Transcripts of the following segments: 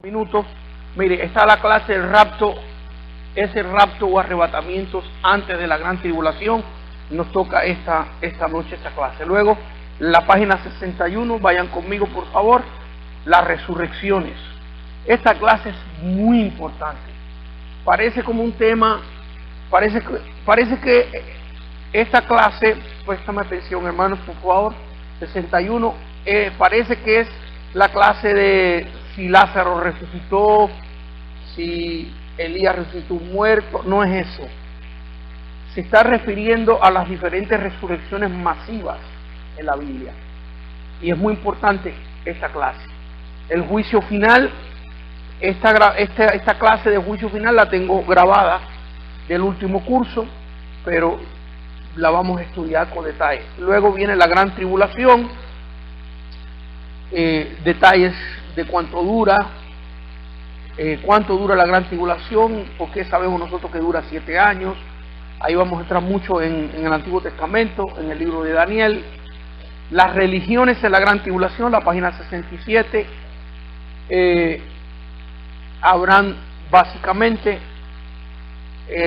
Minutos. Mire, está la clase del rapto, ese rapto o arrebatamientos antes de la gran tribulación. Nos toca esta noche esta clase. Luego, la página 61, vayan conmigo por favor, las resurrecciones. Esta clase es muy importante. Parece como un tema, parece que esta clase, préstame atención hermanos por favor, 61, parece que es la clase de si Lázaro resucitó, si Elías resucitó un muerto. No es eso. Se está refiriendo a las diferentes resurrecciones masivas en la Biblia. Y es muy importante esta clase. El juicio final, esta clase de juicio final la tengo grabada del último curso, pero la vamos a estudiar con detalle. Luego viene la gran tribulación, detalles de cuánto dura la gran tribulación, porque sabemos nosotros que dura 7 años. Ahí vamos a entrar mucho en el Antiguo Testamento, en el libro de Daniel. Las religiones en la gran tribulación, la página 67, habrán básicamente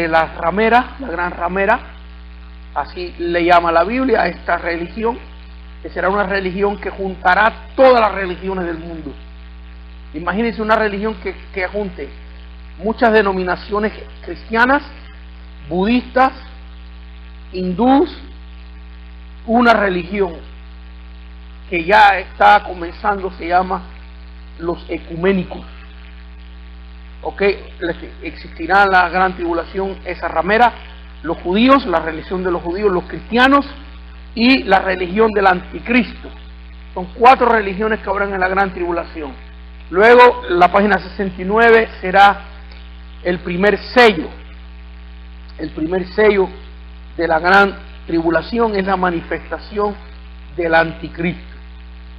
la ramera, la gran ramera, así le llama la Biblia a esta religión, que será una religión que juntará todas las religiones del mundo. Imagínense una religión que junte muchas denominaciones cristianas, budistas, hindús, una religión que ya está comenzando, se llama los ecuménicos. Ok, existirá en la gran tribulación esa ramera, los judíos, la religión de los judíos, los cristianos y la religión del anticristo. Son 4 religiones que habrán en la gran tribulación. Luego, la página 69 será el primer sello. El primer sello de la gran tribulación es la manifestación del anticristo.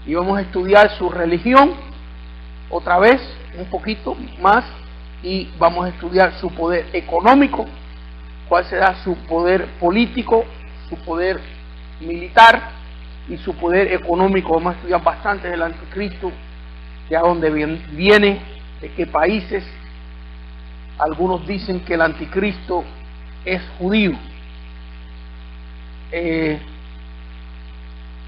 Y vamos a estudiar su religión otra vez, un poquito más, y vamos a estudiar su poder económico, cuál será su poder político, su poder militar y su poder económico. Vamos a estudiar bastante del anticristo, de a dónde viene, de qué países. Algunos dicen que el anticristo es judío. En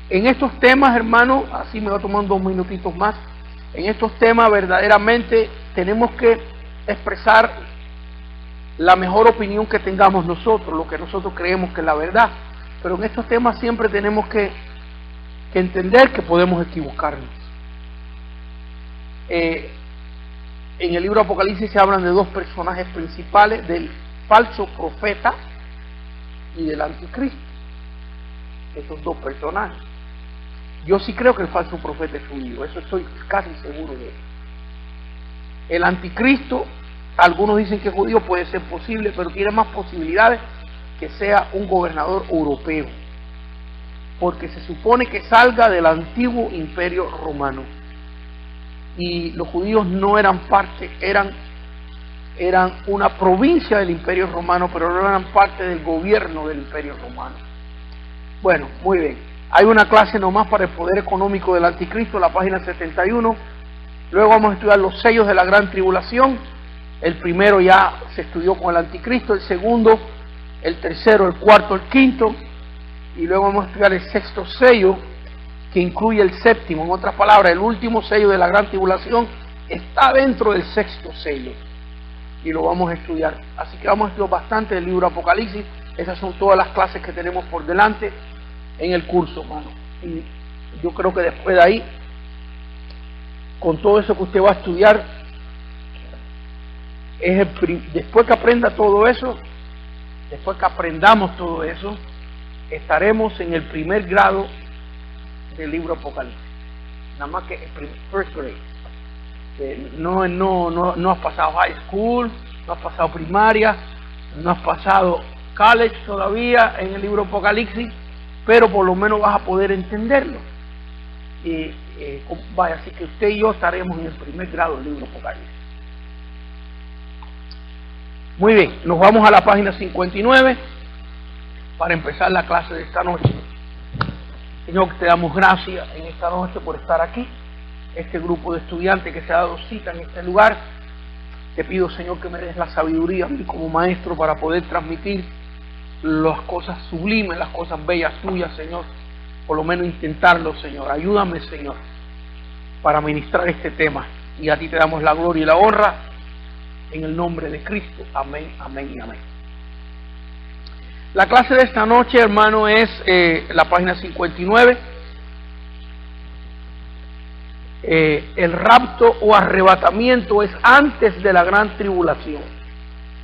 estos temas, hermanos, así me va tomando 2 minutitos más. En estos temas verdaderamente tenemos que expresar la mejor opinión que tengamos nosotros, lo que nosotros creemos que es la verdad. Pero en estos temas siempre tenemos que entender que podemos equivocarnos. En el libro de Apocalipsis se hablan de 2 personajes principales, del falso profeta y del anticristo. Esos 2 personajes. Yo sí creo que el falso profeta es judío, eso estoy casi seguro de eso. El anticristo, algunos dicen que es judío, puede ser posible, pero tiene más posibilidades que sea un gobernador europeo, porque se supone que salga del antiguo imperio romano. Y los judíos no eran parte, eran una provincia del imperio romano, pero no eran parte del gobierno del imperio romano. Bueno, muy bien. Hay una clase nomás para el poder económico del anticristo, la página 71. Luego vamos a estudiar los sellos de la gran tribulación. El primero ya se estudió con el anticristo, el segundo, el tercero, el cuarto, el quinto. Y luego vamos a estudiar el 6º sello, que incluye el 7º. En otras palabras, el último sello de la gran tribulación está dentro del 6º sello. Y lo vamos a estudiar. Así que vamos a estudiar bastante del libro Apocalipsis. Esas son todas las clases que tenemos por delante en el curso, hermano. Y yo creo que después de ahí, con todo eso que usted va a estudiar, después que aprenda todo eso, después que aprendamos todo eso, estaremos en el primer grado del libro Apocalipsis. Nada más que el first grade. No has pasado high school, no has pasado primaria, no has pasado college todavía en el libro Apocalipsis, pero por lo menos vas a poder entenderlo. Vaya, así que usted y yo estaremos en el primer grado del libro Apocalipsis. Muy bien, nos vamos a la página 59 para empezar la clase de esta noche. Señor, te damos gracias en esta noche por estar aquí. este grupo de estudiantes que se ha dado cita en este lugar. Te pido, Señor, que me des la sabiduría a mí como maestro para poder transmitir las cosas sublimes, las cosas bellas tuyas, Señor. Por lo menos intentarlo, Señor. Ayúdame, Señor, para ministrar este tema. Y a ti te damos la gloria y la honra en el nombre de Cristo. Amén, amén y amén. La clase de esta noche, hermano, es la página 59. El rapto o arrebatamiento es antes de la gran tribulación.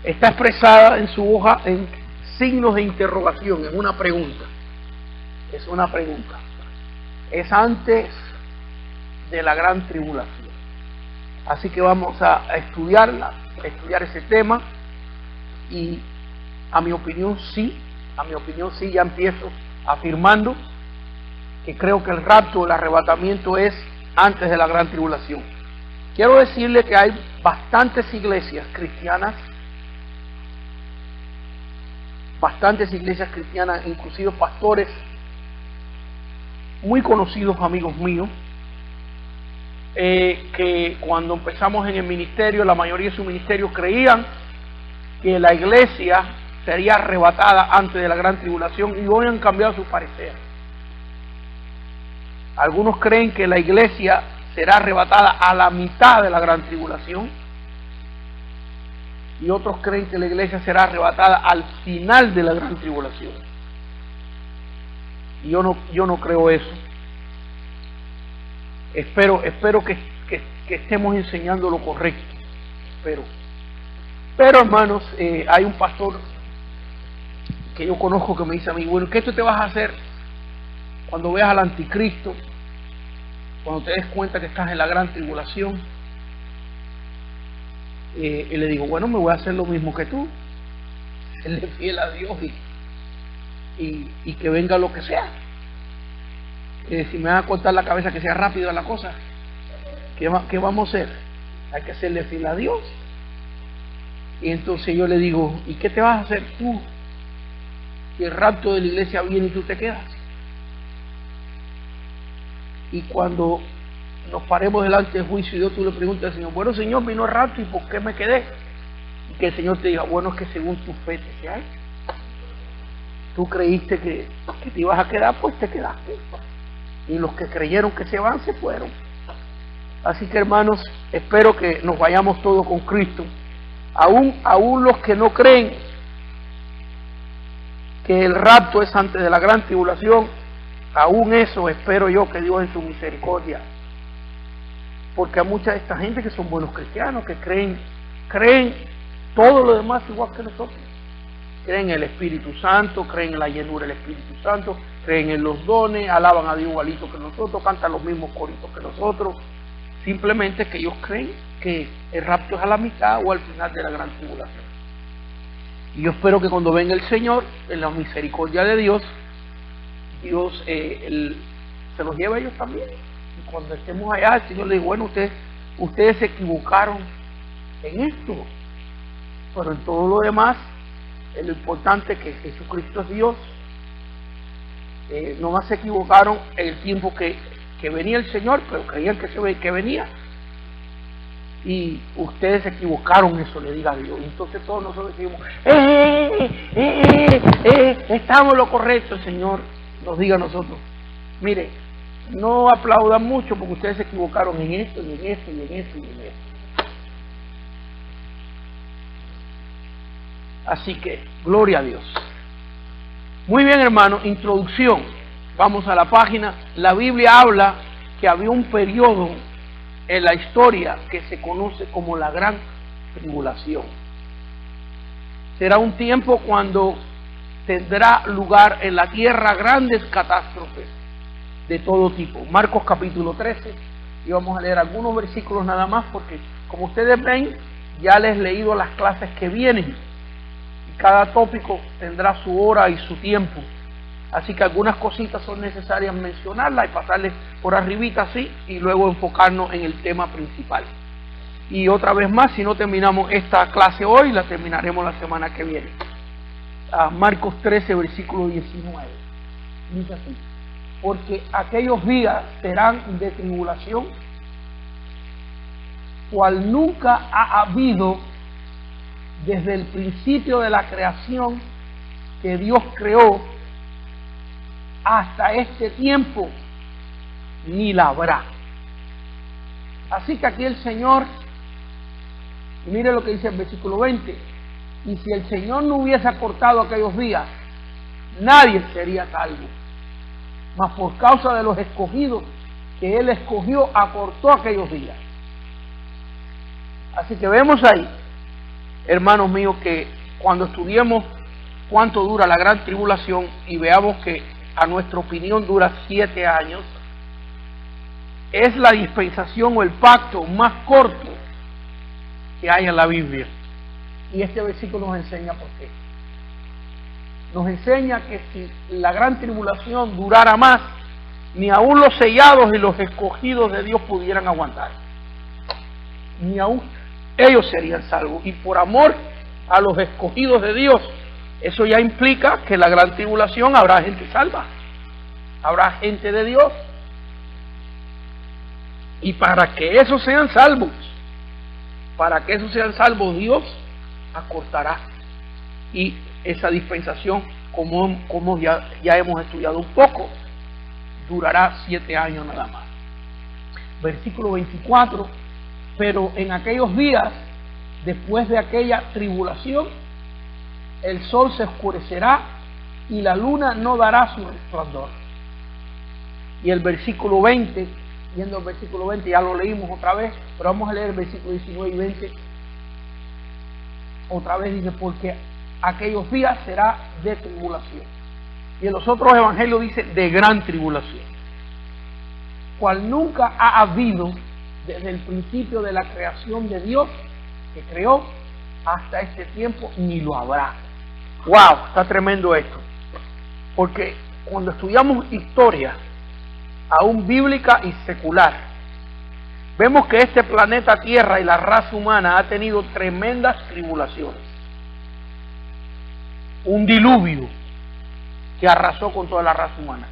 Está expresada en su hoja en signos de interrogación, es una pregunta. Es una pregunta. Es antes de la gran tribulación. Así que vamos a estudiarla, a estudiar ese tema. Y a mi opinión sí, ya empiezo afirmando que creo que el rapto o el arrebatamiento es antes de la gran tribulación. Quiero decirle que hay bastantes iglesias cristianas, inclusive pastores muy conocidos, amigos míos, que cuando empezamos en el ministerio, la mayoría de sus ministerios creían que la iglesia sería arrebatada antes de la gran tribulación, y hoy han cambiado su parecer. Algunos creen que la iglesia será arrebatada a la mitad de la gran tribulación, y otros creen que la iglesia será arrebatada al final de la gran tribulación. Y yo no creo eso. Espero que estemos enseñando lo correcto. Pero hermanos, hay un pastor que yo conozco que me dice a mí: bueno, ¿qué tú te vas a hacer cuando veas al anticristo, cuando te des cuenta que estás en la gran tribulación? Y le digo: bueno, me voy a hacer lo mismo que tú, serle fiel a Dios y que venga lo que sea. Si me van a cortar la cabeza, que sea rápido la cosa. ¿Qué vamos a hacer? Hay que hacerle fiel a Dios. Y entonces yo le digo: ¿y qué te vas a hacer tú si el rapto de la iglesia viene y tú te quedas? Y cuando nos paremos delante del juicio y Dios, tú le preguntas al Señor: bueno, Señor, vino el rapto, ¿y por qué me quedé? Y que el Señor te diga: bueno, es que según tu fe te hay. Tú creíste que te ibas a quedar, pues te quedaste. Y los que creyeron que se van, se fueron. Así que, hermanos, espero que nos vayamos todos con Cristo. Aún los que no creen que el rapto es antes de la gran tribulación, aún eso espero yo que Dios en su misericordia, porque hay mucha de esta gente que son buenos cristianos, que creen todo lo demás igual que nosotros. Creen en el Espíritu Santo, creen en la llenura del Espíritu Santo, creen en los dones, alaban a Dios igualito que nosotros, cantan los mismos coritos que nosotros. Simplemente que ellos creen que el rapto es a la mitad o al final de la gran tribulación. Y yo espero que cuando venga el Señor, en la misericordia de Dios se los lleve a ellos también. Y cuando estemos allá, el Señor le dice: bueno, ustedes se equivocaron en esto, pero en todo lo demás, lo importante es que Jesucristo es Dios. No más se equivocaron en el tiempo que venía el Señor, pero creían que venía. Y ustedes se equivocaron, eso le diga a Dios. Entonces todos nosotros decimos: estamos en lo correcto. El Señor nos diga a nosotros: mire, no aplaudan mucho porque ustedes se equivocaron en esto, y en esto, y en esto, y en esto. Así que, gloria a Dios. Muy bien, hermano, introducción. Vamos a la página. La Biblia habla que había un periodo en la historia que se conoce como la gran tribulación. Será un tiempo cuando tendrá lugar en la tierra grandes catástrofes de todo tipo. Marcos capítulo 13, y vamos a leer algunos versículos nada más, porque como ustedes ven, ya les he leído las clases que vienen. Cada tópico tendrá su hora y su tiempo, así que algunas cositas son necesarias mencionarlas y pasarles por arribita así, y luego enfocarnos en el tema principal. Y otra vez más, si no terminamos esta clase hoy, la terminaremos la semana que viene. Marcos 13, versículo 19. Dice así: porque aquellos días serán de tribulación, cual nunca ha habido desde el principio de la creación que Dios creó hasta este tiempo, ni la habrá. Así que aquí el Señor, y mire lo que dice el versículo 20, y si el Señor no hubiese acortado aquellos días, nadie sería salvo. Mas por causa de los escogidos que Él escogió, acortó aquellos días. Así que vemos ahí, hermanos míos, que cuando estudiemos cuánto dura la gran tribulación y veamos que a nuestra opinión dura 7 años, es la dispensación o el pacto más corto que hay en la Biblia. Y este versículo nos enseña por qué. Nos enseña que si la gran tribulación durara más, ni aun los sellados y los escogidos de Dios pudieran aguantar. Ni aun ellos serían salvos. Y por amor a los escogidos de Dios, eso ya implica que en la gran tribulación habrá gente salva. Habrá gente de Dios. Y para que esos sean salvos, Dios acortará. Y esa dispensación, como ya hemos estudiado un poco, durará 7 años nada más. Versículo 24, pero en aquellos días, después de aquella tribulación, el sol se oscurecerá y la luna no dará su resplandor. Y el versículo 20, viendo el versículo 20, ya lo leímos otra vez, pero vamos a leer el versículo 19 y 20. Otra vez dice, porque aquellos días será de tribulación. Y en los otros evangelios dice de gran tribulación, cual nunca ha habido desde el principio de la creación de Dios, que creó, hasta este tiempo, ni lo habrá. ¡Wow! Está tremendo esto. Porque cuando estudiamos historia, aún bíblica y secular, vemos que este planeta Tierra y la raza humana ha tenido tremendas tribulaciones. Un diluvio que arrasó con toda la raza humana.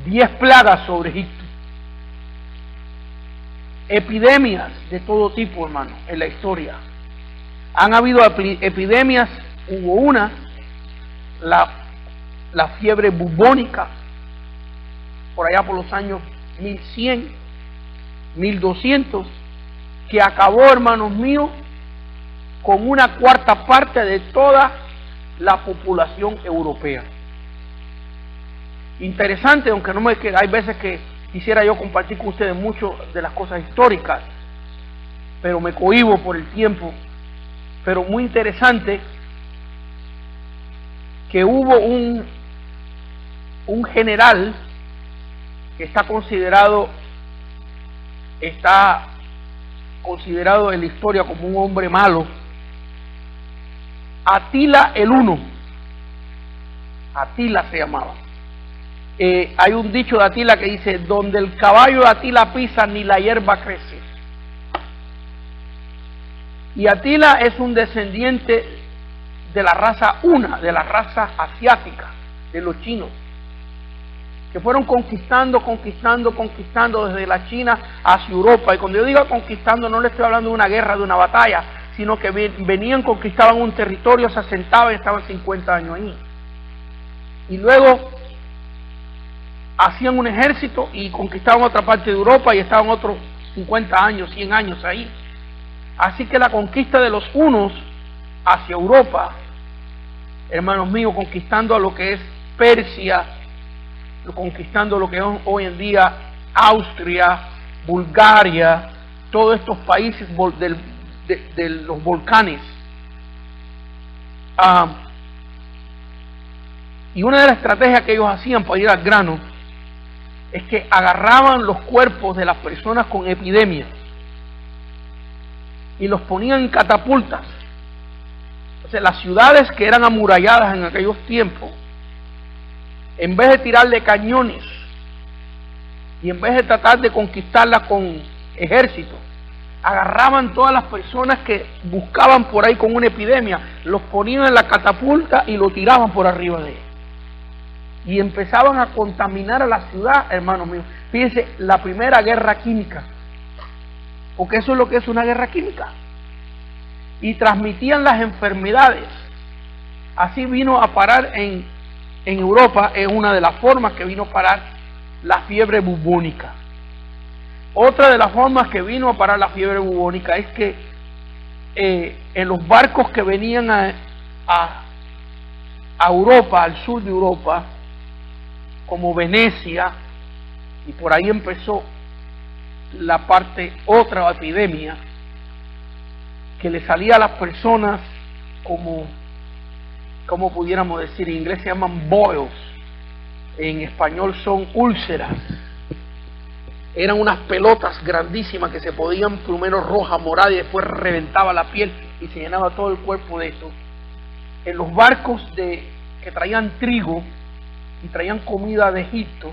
10 plagas sobre Egipto. Epidemias de todo tipo, hermano, en la historia. Han habido epidemias, hubo una, la fiebre bubónica, por allá por los años 1100, 1200, que acabó, hermanos míos, con una cuarta parte de toda la población europea. Interesante, aunque no me queda, hay veces que quisiera yo compartir con ustedes mucho de las cosas históricas, pero me cohíbo por el tiempo. Pero muy interesante que hubo un general que está considerado en la historia como un hombre malo, Atila el Uno. Atila se llamaba. Hay un dicho de Atila que dice, donde el caballo de Atila pisa, ni la hierba crece. Y Atila es un descendiente de la raza de la raza asiática, de los chinos, que fueron conquistando desde la China hacia Europa. Y cuando yo digo conquistando, no le estoy hablando de una guerra, de una batalla, sino que venían, conquistaban un territorio, se asentaban y estaban 50 años ahí. Y luego hacían un ejército y conquistaban otra parte de Europa y estaban otros 50 años, 100 años ahí. Así que la conquista de los hunos hacia Europa, hermanos míos, conquistando a lo que es Persia, conquistando lo que es hoy en día Austria, Bulgaria, todos estos países de los volcanes. Y una de las estrategias que ellos hacían para ir al grano es que agarraban los cuerpos de las personas con epidemias y los ponían en catapultas. O sea, las ciudades que eran amuralladas en aquellos tiempos, en vez de tirarle cañones y en vez de tratar de conquistarlas con ejércitos, agarraban todas las personas que buscaban por ahí con una epidemia, los ponían en la catapulta y lo tiraban por arriba de él. Y empezaban a contaminar a la ciudad, hermanos míos. Fíjense, la primera guerra química porque eso es lo que es una guerra química. Y transmitían las enfermedades. Así vino a parar en Europa, es una de las formas que vino a parar la fiebre bubónica. Otra de las formas que vino a parar la fiebre bubónica es que en los barcos que venían a Europa, al sur de Europa, como Venecia, y por ahí empezó la parte, otra epidemia, que le salía a las personas como pudiéramos decir, en inglés se llaman boils, en español son úlceras. Eran unas pelotas grandísimas que se podían, primero roja, morada, y después reventaba la piel y se llenaba todo el cuerpo de eso. En los barcos que traían trigo y traían comida de Egipto,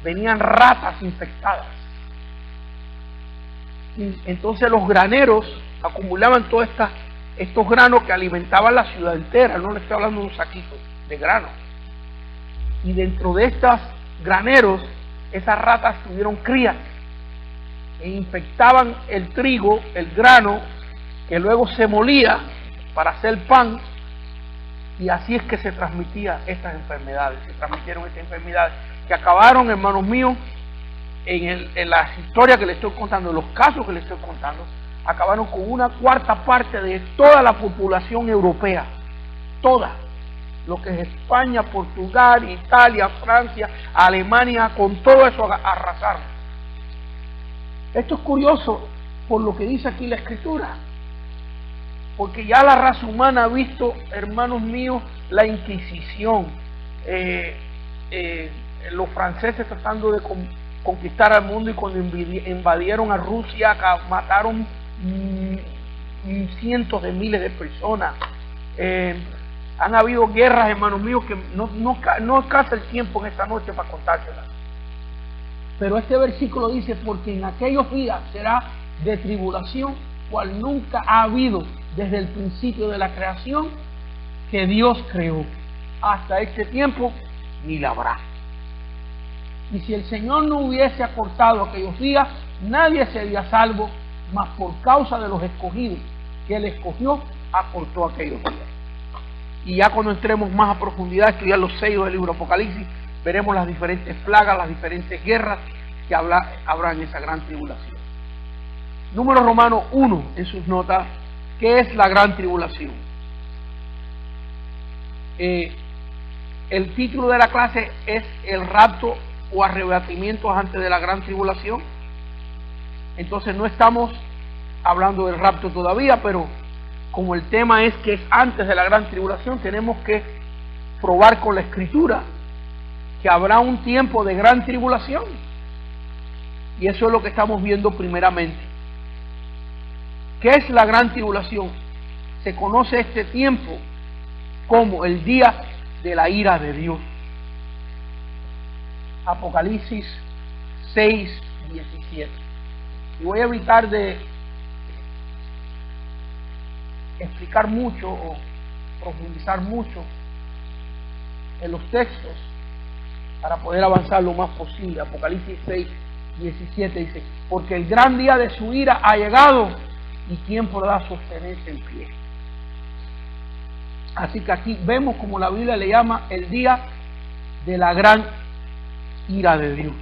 venían ratas infectadas. Y entonces los graneros acumulaban todos estos granos que alimentaban la ciudad entera. No le estoy hablando de un saquito de grano. Y dentro de estos graneros, esas ratas tuvieron crías e infectaban el trigo, el grano, que luego se molía para hacer pan, y así es que se transmitían estas enfermedades. Se transmitieron estas enfermedades que acabaron, hermanos míos, en las historias que les estoy contando, en los casos que les estoy contando, acabaron con una cuarta parte de toda la población europea, toda, lo que es España, Portugal, Italia, Francia, Alemania, con todo eso arrasaron. Esto es curioso por lo que dice aquí la Escritura, porque ya la raza humana ha visto, hermanos míos, la Inquisición, los franceses tratando de conquistar al mundo, y cuando invadieron a Rusia mataron cientos de miles de personas. Han habido guerras, hermanos míos, que no alcanza el tiempo en esta noche para contárselas. Pero este versículo dice: porque en aquellos días será de tribulación, cual nunca ha habido desde el principio de la creación que Dios creó, hasta este tiempo ni la habrá. Y si el Señor no hubiese acortado aquellos días, nadie sería salvo, mas por causa de los escogidos que Él escogió, acortó aquellos días. Y ya cuando entremos más a profundidad a estudiar los sellos del libro Apocalipsis, veremos las diferentes plagas, las diferentes guerras que habrá en esa gran tribulación. Número Romano 1 en sus notas. ¿Qué es la gran tribulación? El título de la clase es el rapto o arrebatamiento antes de la gran tribulación. Entonces no estamos hablando del rapto todavía, pero como el tema es que es antes de la gran tribulación, tenemos que probar con la Escritura que habrá un tiempo de gran tribulación, y eso es lo que estamos viendo primeramente. ¿Qué es la gran tribulación? Se conoce este tiempo como el día de la ira de Dios. Apocalipsis 6:17. Y voy a evitar de explicar mucho o profundizar mucho en los textos para poder avanzar lo más posible. Apocalipsis 6:17 dice: porque el gran día de su ira ha llegado, y quién podrá sostenerse en pie. Así que aquí vemos como la Biblia le llama el día de la gran ira de Dios.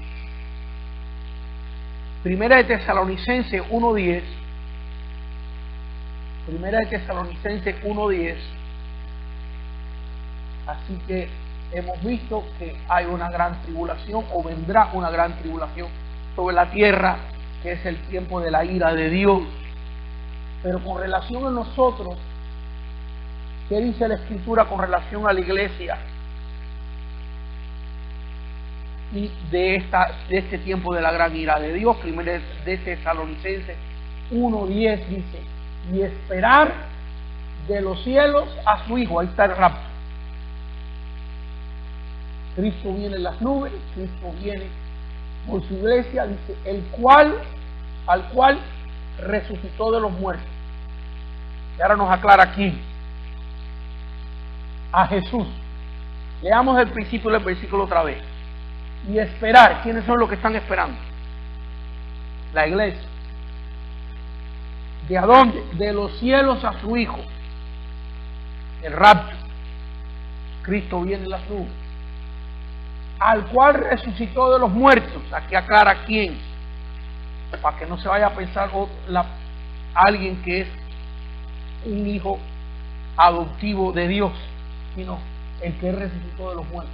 Primera de Tesalonicenses 1:10. Primera de Tesalonicenses 1:10. Así que hemos visto que hay una gran tribulación, o vendrá una gran tribulación sobre la tierra, que es el tiempo de la ira de Dios. Pero con relación a nosotros, ¿qué dice la Escritura con relación a la iglesia y de este tiempo de la gran ira de Dios? Primero de Tesalonicenses 1:10 dice: y esperar de los cielos a su Hijo. Ahí está el rapto. Cristo viene en las nubes, Cristo viene por su iglesia, dice, al cual resucitó de los muertos. Y ahora nos aclara aquí a Jesús. Leamos el principio del versículo otra vez. Y esperar. ¿Quiénes son los que están esperando? La iglesia. ¿De a dónde? De los cielos a su Hijo. El rapto. Cristo viene en las nubes. Al cual resucitó de los muertos. Aquí aclara quién. Para que no se vaya a pensar alguien que es un hijo adoptivo de Dios, sino el que resucitó de los muertos.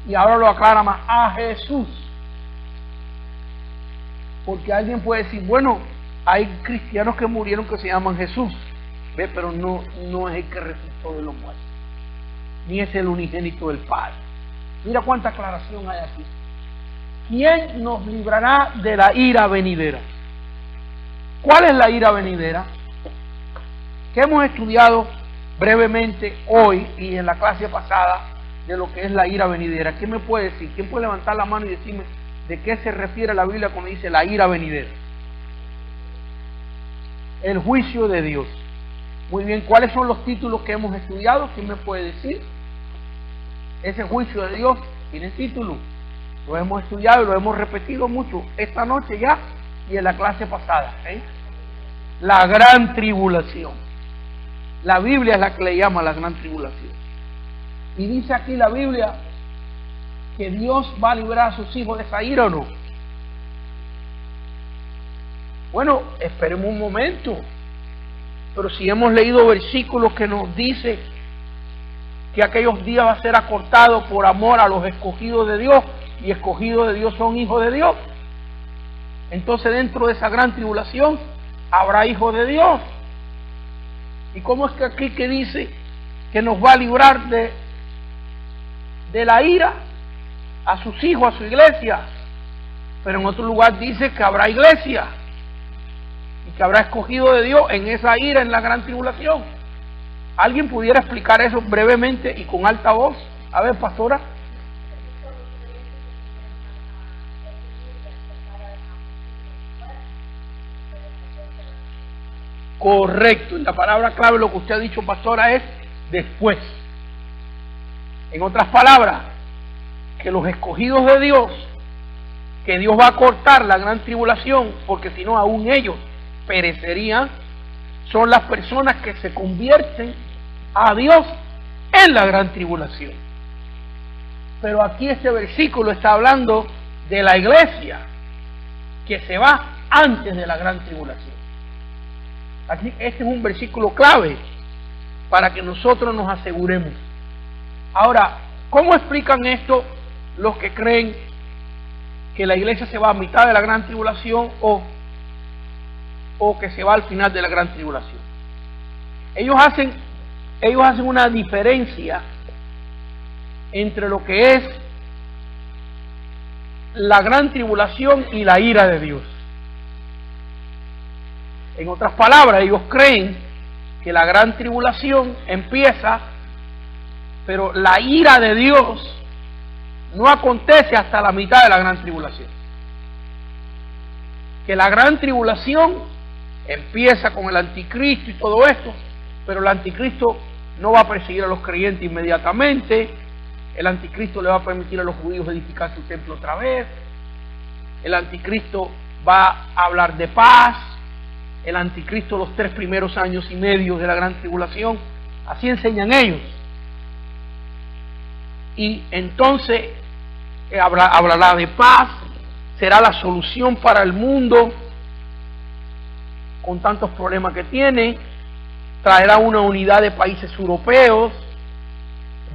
Y ahora lo aclara más, a Jesús. Porque alguien puede decir, bueno, hay cristianos que murieron que se llaman Jesús, ¿ve? Pero no es el que resucitó de los muertos, ni es el unigénito del Padre. Mira cuánta aclaración hay aquí. ¿Quién nos librará de la ira venidera? ¿Cuál es la ira venidera? Que hemos estudiado brevemente hoy y en la clase pasada de lo que es la ira venidera. ¿Quién me puede decir? ¿Quién puede levantar la mano y decirme de qué se refiere la Biblia cuando dice la ira venidera? El juicio de Dios. Muy bien, ¿cuáles son los títulos que hemos estudiado? ¿Quién me puede decir? Ese juicio de Dios tiene título. Lo hemos estudiado y lo hemos repetido mucho esta noche ya y en la clase pasada. La gran tribulación. La Biblia es la que le llama la gran tribulación. Y dice aquí la Biblia que Dios va a librar a sus hijos de esa ira, ¿o no? Bueno, esperemos un momento. Pero si hemos leído versículos que nos dice que aquellos días va a ser acortado por amor a los escogidos de Dios, y escogidos de Dios son hijos de Dios, entonces dentro de esa gran tribulación habrá hijos de Dios. ¿Y cómo es que aquí que dice que nos va a librar de la ira a sus hijos, a su iglesia? Pero en otro lugar dice que habrá iglesia y que habrá escogido de Dios en esa ira, en la gran tribulación. ¿Alguien pudiera explicar eso brevemente y con alta voz? A ver, pastora. Correcto, y la palabra clave, lo que usted ha dicho, pastora, es después. En otras palabras, que los escogidos de Dios, que Dios va a cortar la gran tribulación, porque si no aún ellos perecerían, son las personas que se convierten a Dios en la gran tribulación. Pero aquí este versículo está hablando de la iglesia que se va antes de la gran tribulación. Aquí este es un versículo clave para que nosotros nos aseguremos. Ahora, ¿cómo explican esto los que creen que la iglesia se va a mitad de la gran tribulación o que se va al final de la gran tribulación? Ellos hacen una diferencia entre lo que es la gran tribulación y la ira de Dios. En otras palabras, ellos creen que la gran tribulación empieza, pero la ira de Dios no acontece hasta la mitad de la gran tribulación. Que la gran tribulación empieza con el anticristo y todo esto, pero el anticristo no va a perseguir a los creyentes inmediatamente. El anticristo le va a permitir a los judíos edificar su templo otra vez. El anticristo va a hablar de paz. El anticristo los 3 primeros años y medio de la gran tribulación, así enseñan ellos. Y entonces hablará de paz, será la solución para el mundo con tantos problemas que tiene, traerá una unidad de países europeos,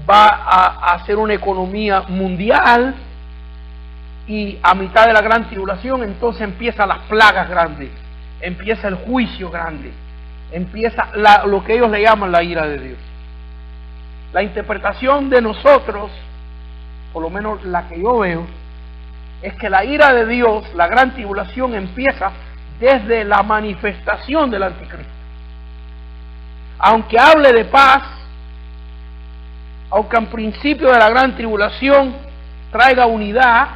va a hacer una economía mundial, y a mitad de la gran tribulación entonces empiezan las plagas grandes, empieza el juicio grande, empieza lo que ellos le llaman la ira de Dios. La interpretación de nosotros, por lo menos la que yo veo, es que la ira de Dios, la gran tribulación, empieza desde la manifestación del anticristo. Aunque hable de paz, aunque en principio de la gran tribulación traiga unidad,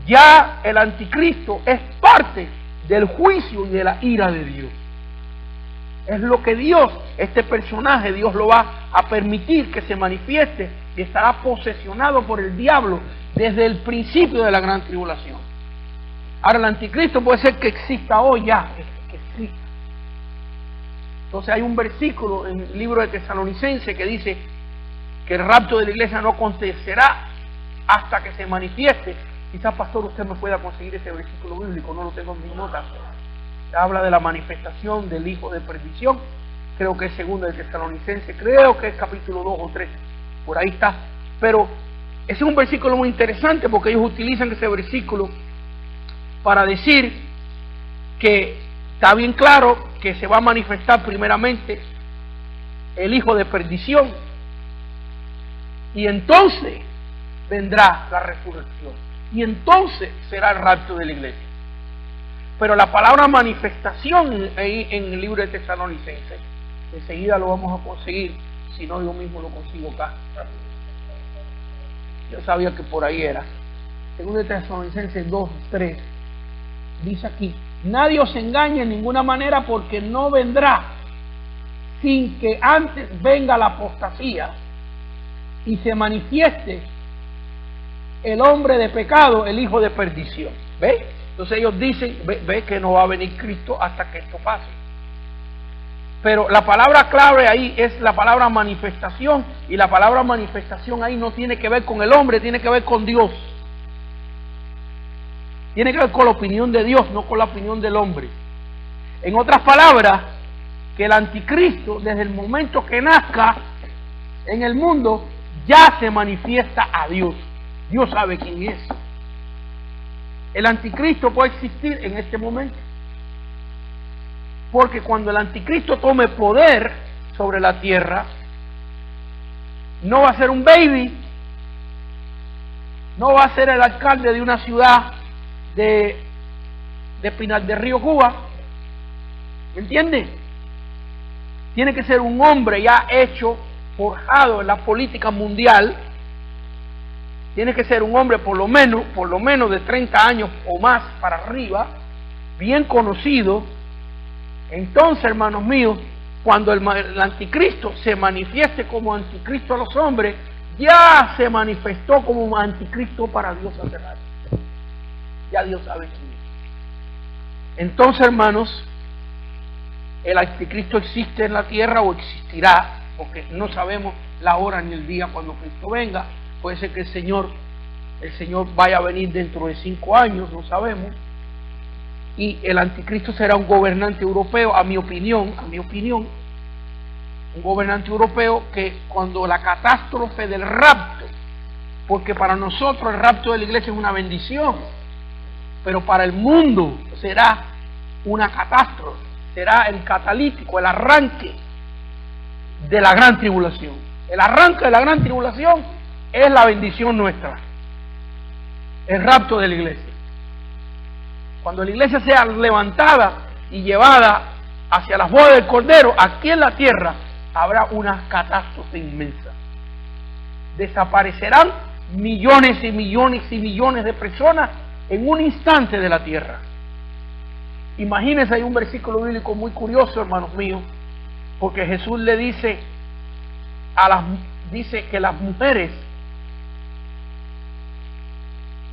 ya el anticristo es parte del juicio y de la ira de Dios. Es lo que Dios, este personaje, Dios lo va a permitir que se manifieste y estará posesionado por el diablo desde el principio de la gran tribulación. Ahora el anticristo puede ser que exista hoy ya, que Entonces hay un versículo en el libro de Tesalonicenses que dice que el rapto de la iglesia no acontecerá hasta que se manifieste. Quizás, pastor, usted me pueda conseguir ese versículo bíblico, no lo tengo en mis notas. Habla de la manifestación del hijo de perdición. Creo que es segundo de Tesalonicenses, creo que es capítulo 2 o 3, por ahí está. Pero ese es un versículo muy interesante porque ellos utilizan ese versículo para decir que está bien claro que se va a manifestar primeramente el hijo de perdición y entonces vendrá la resurrección y entonces será el rapto de la iglesia. Pero la palabra manifestación ahí en el libro de Tesalonicenses, enseguida lo vamos a conseguir, si no yo mismo lo consigo acá. Yo sabía que por ahí era. Según de Tesalonicenses 2:3, dice aquí: nadie os engañe en ninguna manera, porque no vendrá sin que antes venga la apostasía y se manifieste el hombre de pecado, el hijo de perdición. ¿Ve? Entonces ellos dicen, ve que no va a venir Cristo hasta que esto pase. Pero la palabra clave ahí es la palabra manifestación, y la palabra manifestación ahí no tiene que ver con el hombre, tiene que ver con Dios. Tiene que ver con la opinión de Dios, no con la opinión del hombre. En otras palabras, que el anticristo, desde el momento que nazca en el mundo, ya se manifiesta a Dios. Dios sabe quién es. El anticristo puede existir en este momento, porque cuando el anticristo tome poder sobre la tierra, no va a ser un baby, no va a ser el alcalde de una ciudad de Pinar del Río, Cuba. ¿Me entiende? Tiene que ser un hombre ya hecho, forjado en la política mundial. Tiene que ser un hombre por lo menos de 30 años o más para arriba, bien conocido. Entonces, hermanos míos, cuando el anticristo se manifieste como anticristo a los hombres, ya se manifestó como anticristo para Dios hace rato. Ya Dios sabe quién es. Entonces, hermanos, el anticristo existe en la tierra o existirá, porque no sabemos la hora ni el día cuando Cristo venga. Puede ser que el Señor vaya a venir dentro de 5 años, no sabemos. Y el anticristo será un gobernante europeo, a mi opinión, un gobernante europeo que cuando la catástrofe del rapto, porque para nosotros el rapto de la iglesia es una bendición, pero para el mundo será una catástrofe, será el catalítico, el arranque de la gran tribulación. El arranque de la gran tribulación es la bendición nuestra, el rapto de la iglesia. Cuando la iglesia sea levantada y llevada hacia las bodas del Cordero, aquí en la tierra habrá una catástrofe inmensa. Desaparecerán millones y millones y millones de personas en un instante de la tierra. Imagínense, hay un versículo bíblico muy curioso, hermanos míos, porque Jesús le dice dice que las mujeres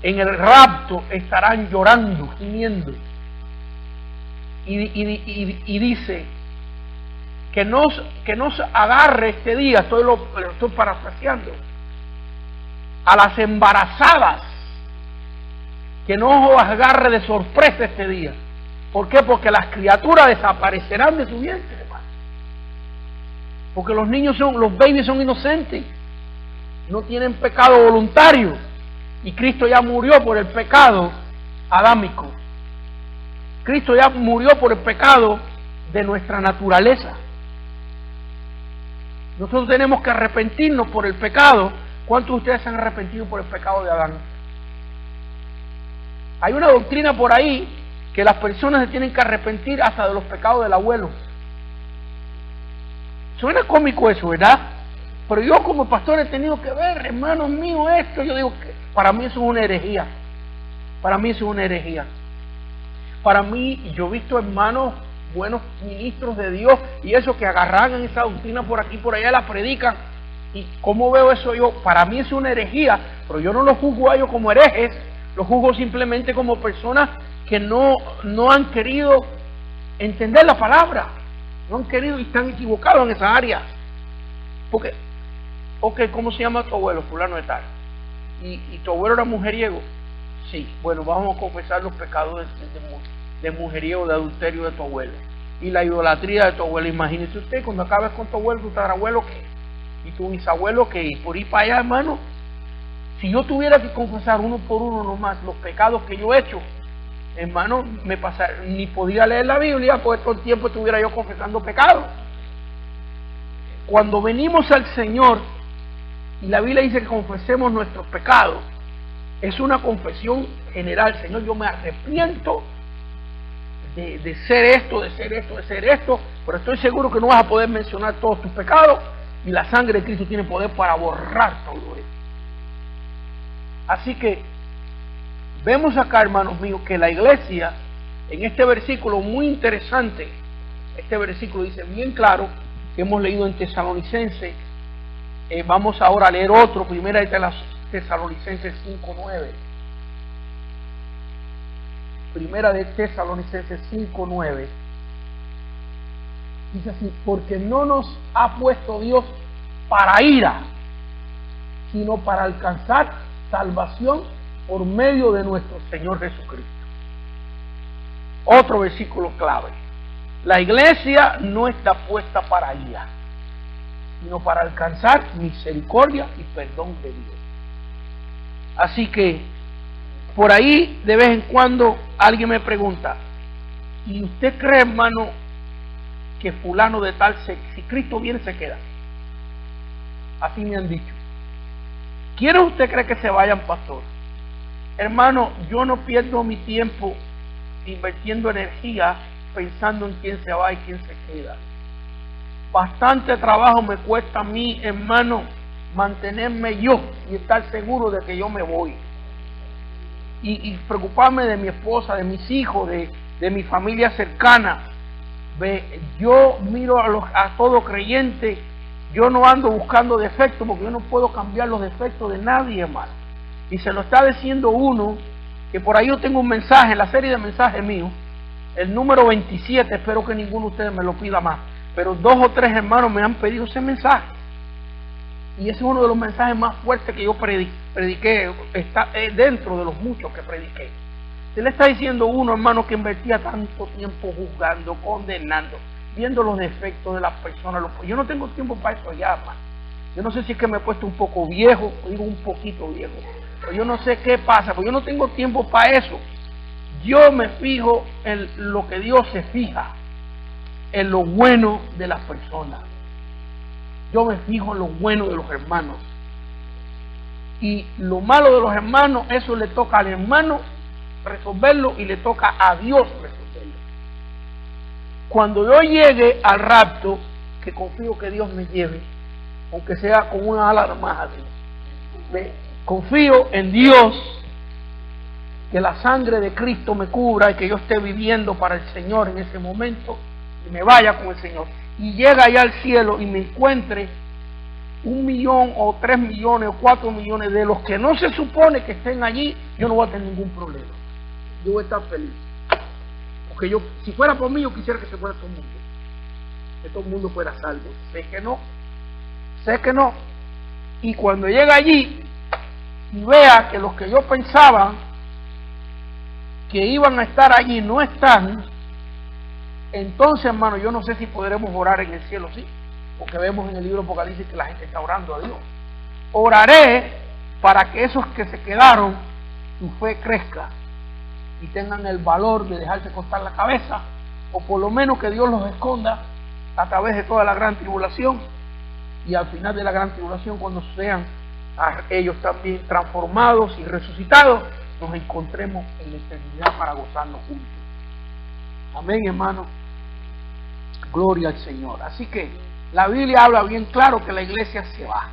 en el rapto estarán llorando, gimiendo, y dice que nos agarre este día, estoy parafraseando, a las embarazadas, que no os agarre de sorpresa este día. ¿Por qué? Porque las criaturas desaparecerán de su vientre, hermano. Porque los babies son inocentes, no tienen pecado voluntario, y Cristo ya murió por el pecado adámico. Cristo ya murió por el pecado de nuestra naturaleza. Nosotros tenemos que arrepentirnos por el pecado. ¿Cuántos de ustedes se han arrepentido por el pecado de Adán? Hay una doctrina por ahí que las personas se tienen que arrepentir hasta de los pecados del abuelo. Suena cómico eso, ¿verdad? Pero yo como pastor he tenido que ver, hermanos míos, esto. Yo digo que para mí eso es una herejía. Para mí eso es una herejía. Para mí, yo he visto hermanos, buenos ministros de Dios, y eso que agarran esa doctrina por aquí, por allá, la predican. ¿Y cómo veo eso yo? Para mí es una herejía, pero yo no los juzgo a ellos como herejes, los juzgo simplemente como personas que no han querido entender la palabra. No han querido y están equivocados en esa área. Porque, ¿cómo se llama tu abuelo? Fulano de tal. ¿Y tu abuelo era mujeriego? Sí. Bueno, vamos a confesar los pecados de mujeriego, de adulterio de tu abuelo. Y la idolatría de tu abuelo. Imagínese usted, cuando acabes con tu abuelo, tu tatarabuelo, ¿qué? Y tu bisabuelo, ¿qué? Y por ir para allá, hermano. Si yo tuviera que confesar uno por uno nomás los pecados que yo he hecho, hermano, ni podía leer la Biblia, porque todo el tiempo estuviera yo confesando pecados. Cuando venimos al Señor, y la Biblia dice que confesemos nuestros pecados, es una confesión general. Señor, yo me arrepiento de ser esto, de ser esto, de ser esto, pero estoy seguro que no vas a poder mencionar todos tus pecados, y la sangre de Cristo tiene poder para borrar todo eso. Así que vemos acá, hermanos míos, que la iglesia, en este versículo muy interesante, este versículo dice bien claro, que hemos leído en Tesalonicenses, vamos ahora a leer otro, primera de Tesalonicenses 5:9. Primera de Tesalonicenses 5:9. Dice así: porque no nos ha puesto Dios para ira, sino para alcanzar salvación por medio de nuestro Señor Jesucristo. Otro versículo clave. La iglesia no está puesta para ira, sino para alcanzar misericordia y perdón de Dios. Así que por ahí de vez en cuando alguien me pregunta: ¿y usted cree, hermano, que fulano de tal, si Cristo viene, se queda? Así me han dicho. ¿Quiere usted creer que se vayan, pastor? Hermano, yo no pierdo mi tiempo invirtiendo energía pensando en quién se va y quién se queda. Bastante trabajo me cuesta a mí, hermano, mantenerme yo y estar seguro de que yo me voy. Y preocuparme de mi esposa, de mis hijos, de mi familia cercana. Yo miro a todo creyente. Yo no ando buscando defectos, porque yo no puedo cambiar los defectos de nadie, hermano. Y se lo está diciendo uno, que por ahí yo tengo un mensaje, la serie de mensajes míos, el número 27, espero que ninguno de ustedes me lo pida más, pero 2 o 3 hermanos me han pedido ese mensaje. Y ese es uno de los mensajes más fuertes que yo prediqué, está dentro de los muchos que prediqué. Se le está diciendo uno, hermano, que invertía tanto tiempo juzgando, condenando, viendo los defectos de las personas. Yo no tengo tiempo para eso ya, hermano. Yo no sé si es que me he puesto un poco viejo, o digo un poquito viejo, pero yo no sé qué pasa, porque yo no tengo tiempo para eso. Yo me fijo en lo que Dios se fija, en lo bueno de las personas. Yo me fijo en lo bueno de los hermanos. Y lo malo de los hermanos, eso le toca al hermano resolverlo y le toca a Dios resolverlo. Cuando yo llegue al rapto, que confío que Dios me lleve, aunque sea con una ala más así, confío en Dios, que la sangre de Cristo me cubra y que yo esté viviendo para el Señor en ese momento y me vaya con el Señor. Y llega allá al cielo y me encuentre 1 millón o 3 millones o 4 millones de los que no se supone que estén allí, yo no voy a tener ningún problema. Yo voy a estar feliz. Porque yo, si fuera por mí, yo quisiera que se fuera todo el mundo. Que todo el mundo fuera salvo. Sé que no. Sé que no. Y cuando llega allí y vea que los que yo pensaba que iban a estar allí no están, entonces, hermano, yo no sé si podremos orar en el cielo, sí, porque vemos en el libro de Apocalipsis que la gente está orando a Dios. Oraré para que esos que se quedaron, su fe crezca y tengan el valor de dejarse costar la cabeza, o por lo menos que Dios los esconda a través de toda la gran tribulación, y al final de la gran tribulación, cuando sean ellos también transformados y resucitados, nos encontremos en la eternidad para gozarnos juntos. Amén, hermano. Gloria al Señor. Así que la Biblia habla bien claro que la iglesia se va.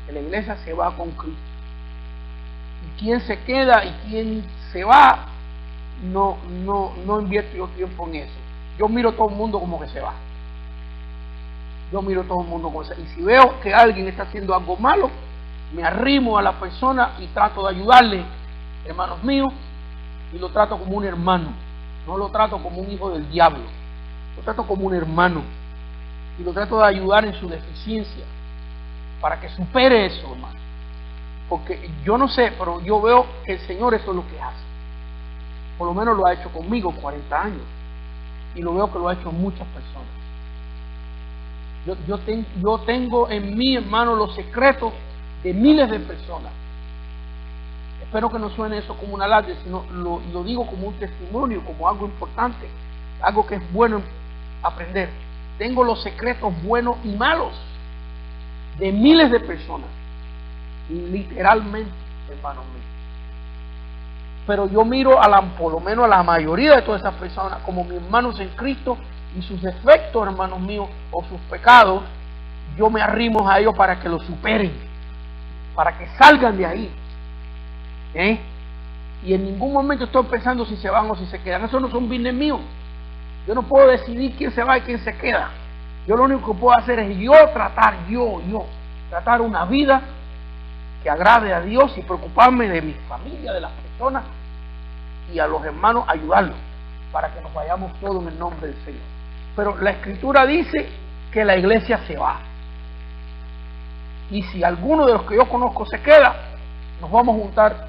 Que la iglesia se va con Cristo. Y quien se queda y quien se va, no invierte yo tiempo en eso. Yo miro a todo el mundo como que se va. Yo miro a todo el mundo como que se va. Y si veo que alguien está haciendo algo malo, me arrimo a la persona y trato de ayudarle, hermanos míos, y lo trato como un hermano. No lo trato como un hijo del diablo. lo trato como un hermano y lo trato de ayudar en su deficiencia para que supere eso, hermano. Porque yo no sé, pero yo veo que el Señor eso es lo que hace. Por lo menos lo ha hecho conmigo 40 años y lo veo que lo ha hecho en muchas personas. Yo tengo en mí, hermano, los secretos de miles de personas. Espero que no suene eso como un alarde, sino lo digo como un testimonio, como algo importante, algo que es bueno aprender. Tengo los secretos buenos y malos de miles de personas, literalmente, hermanos míos. Pero yo miro por lo menos a la mayoría de todas esas personas como mis hermanos en Cristo, y sus defectos, hermanos míos, o sus pecados, yo me arrimo a ellos para que los superen, para que salgan de ahí. Y en ningún momento estoy pensando si se van o si se quedan. Eso no son business míos. Yo no puedo decidir quién se va y quién se queda. Yo lo único que puedo hacer es tratar una vida que agrade a Dios y preocuparme de mi familia, de las personas y a los hermanos, ayudarlos para que nos vayamos todos en el nombre del Señor. Pero la Escritura dice que la iglesia se va. Y si alguno de los que yo conozco se queda, nos vamos a juntar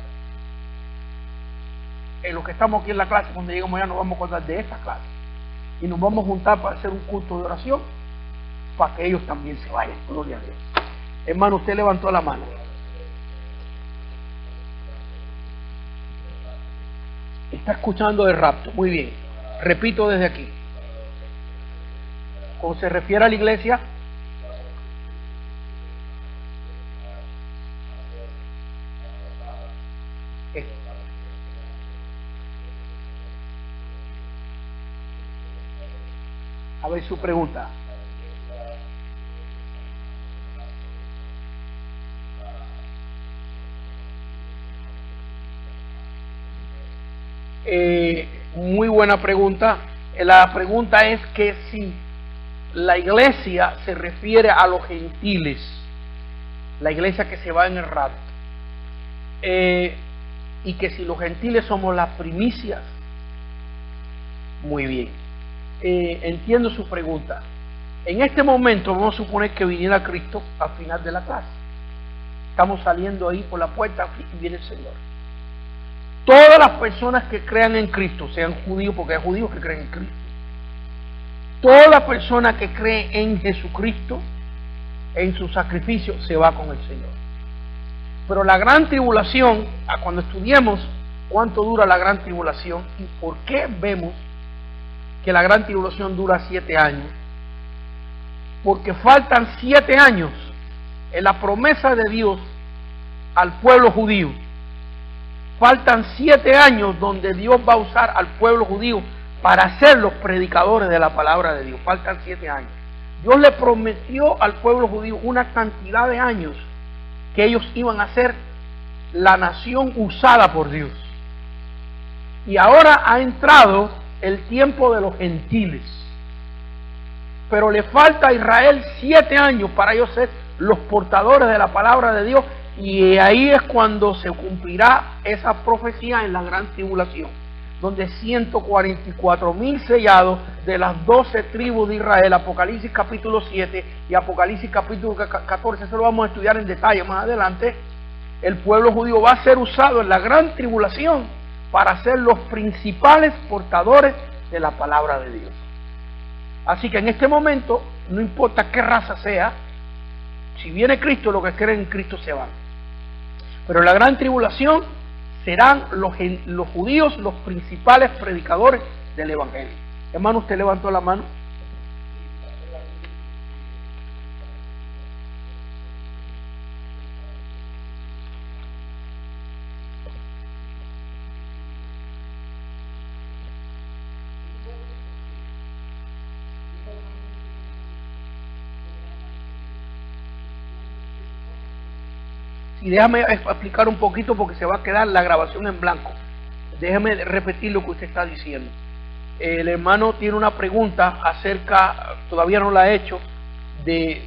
en los que estamos aquí en la clase. Cuando lleguemos allá nos vamos a acordar de esta clase y nos vamos a juntar para hacer un culto de oración para que ellos también se vayan. Gloria a Dios. Hermano, usted levantó la mano. Está escuchando el rapto. Muy bien. Repito desde aquí. Cuando se refiere a la iglesia, a ver su pregunta. Muy buena pregunta. La pregunta es que si la iglesia se refiere a los gentiles, la iglesia que se va en el rapto, y que si los gentiles somos las primicias. Muy bien. Entiendo su pregunta. En este momento vamos a suponer que viniera Cristo al final de la clase. Estamos saliendo ahí por la puerta y viene el Señor. Todas las personas que crean en Cristo, sean judíos, porque hay judíos que creen en Cristo, toda persona que cree en Jesucristo, en su sacrificio, se va con el Señor. Pero la gran tribulación, cuando estudiemos cuánto dura la gran tribulación y por qué vemos que la gran tribulación dura 7 años, porque faltan 7 años en la promesa de Dios al pueblo judío. Faltan 7 años donde Dios va a usar al pueblo judío para ser los predicadores de la palabra de Dios. Faltan 7 años. Dios le prometió al pueblo judío una cantidad de años que ellos iban a ser la nación usada por Dios. Y ahora ha entrado el tiempo de los gentiles. Pero le falta a Israel 7 años para ellos ser los portadores de la palabra de Dios. Y ahí es cuando se cumplirá esa profecía en la gran tribulación, donde 144,000 sellados de las 12 tribus de Israel, Apocalipsis capítulo 7 y Apocalipsis capítulo 14, eso lo vamos a estudiar en detalle más adelante. El pueblo judío va a ser usado en la gran tribulación para ser los principales portadores de la palabra de Dios. Así que en este momento, no importa qué raza sea, si viene Cristo, los que creen en Cristo se van. Pero en la gran tribulación serán los judíos los principales predicadores del Evangelio. Hermano, usted levantó la mano. Y déjame explicar un poquito porque se va a quedar la grabación en blanco. Déjame repetir lo que usted está diciendo. El hermano tiene una pregunta acerca, todavía no la ha hecho, de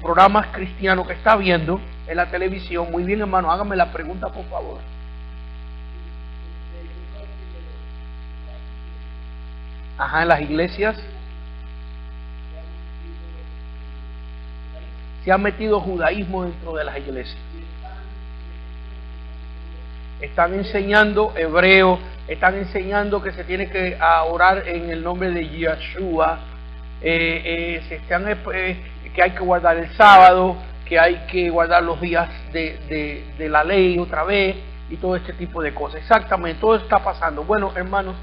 programas cristianos que está viendo en la televisión. Muy bien, hermano, hágame la pregunta, por favor. Ajá, en las iglesias se ha metido judaísmo dentro de las iglesias. Están enseñando hebreo, están enseñando que se tiene que orar en el nombre de Yeshua, que hay que guardar el sábado, que hay que guardar los días de la ley otra vez, y todo este tipo de cosas. Exactamente, todo está pasando. Bueno, hermanos,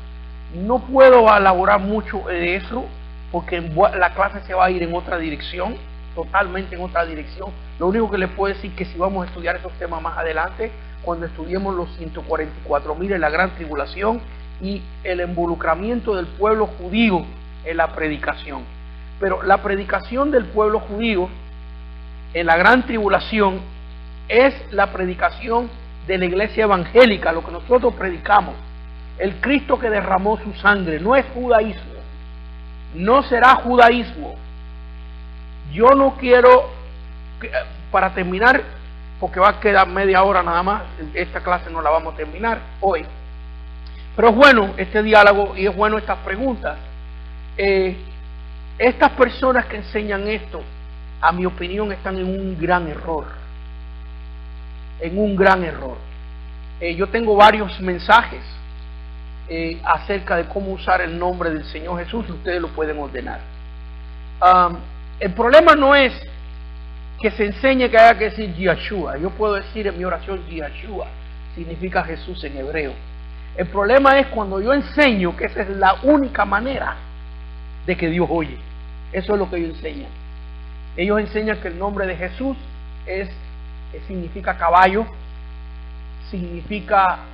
no puedo elaborar mucho de eso, porque la clase se va a ir en otra dirección, totalmente en otra dirección. Lo único que les puedo decir es que si vamos a estudiar esos temas más adelante, cuando estudiemos los 144,000 en la gran tribulación y el involucramiento del pueblo judío en la predicación. Pero la predicación del pueblo judío en la gran tribulación es la predicación de la iglesia evangélica, lo que nosotros predicamos. El Cristo que derramó su sangre no es judaísmo, no será judaísmo. Yo no quiero, para terminar, porque va a quedar media hora nada más, esta clase no la vamos a terminar hoy, pero es bueno este diálogo y es bueno estas preguntas. Estas personas que enseñan esto, a mi opinión, están en un gran error, yo tengo varios mensajes acerca de cómo usar el nombre del Señor Jesús, y ustedes lo pueden ordenar. El problema no es que se enseñe que haya que decir Yeshua. Yo puedo decir en mi oración Yeshua, significa Jesús en hebreo. El problema es cuando yo enseño que esa es la única manera de que Dios oye. Eso es lo que ellos enseñan. Ellos enseñan que el nombre de Jesús significa caballo,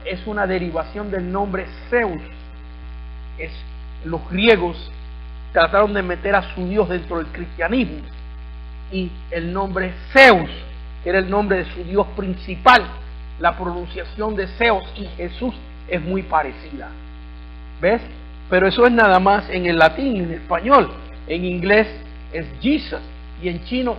es una derivación del nombre Zeus. Los griegos trataron de meter a su Dios dentro del cristianismo, y el nombre Zeus era el nombre de su Dios principal. La pronunciación de Zeus y Jesús es muy parecida, ¿ves? Pero eso es nada más en el latín y en el español. En inglés es Jesus, y en chino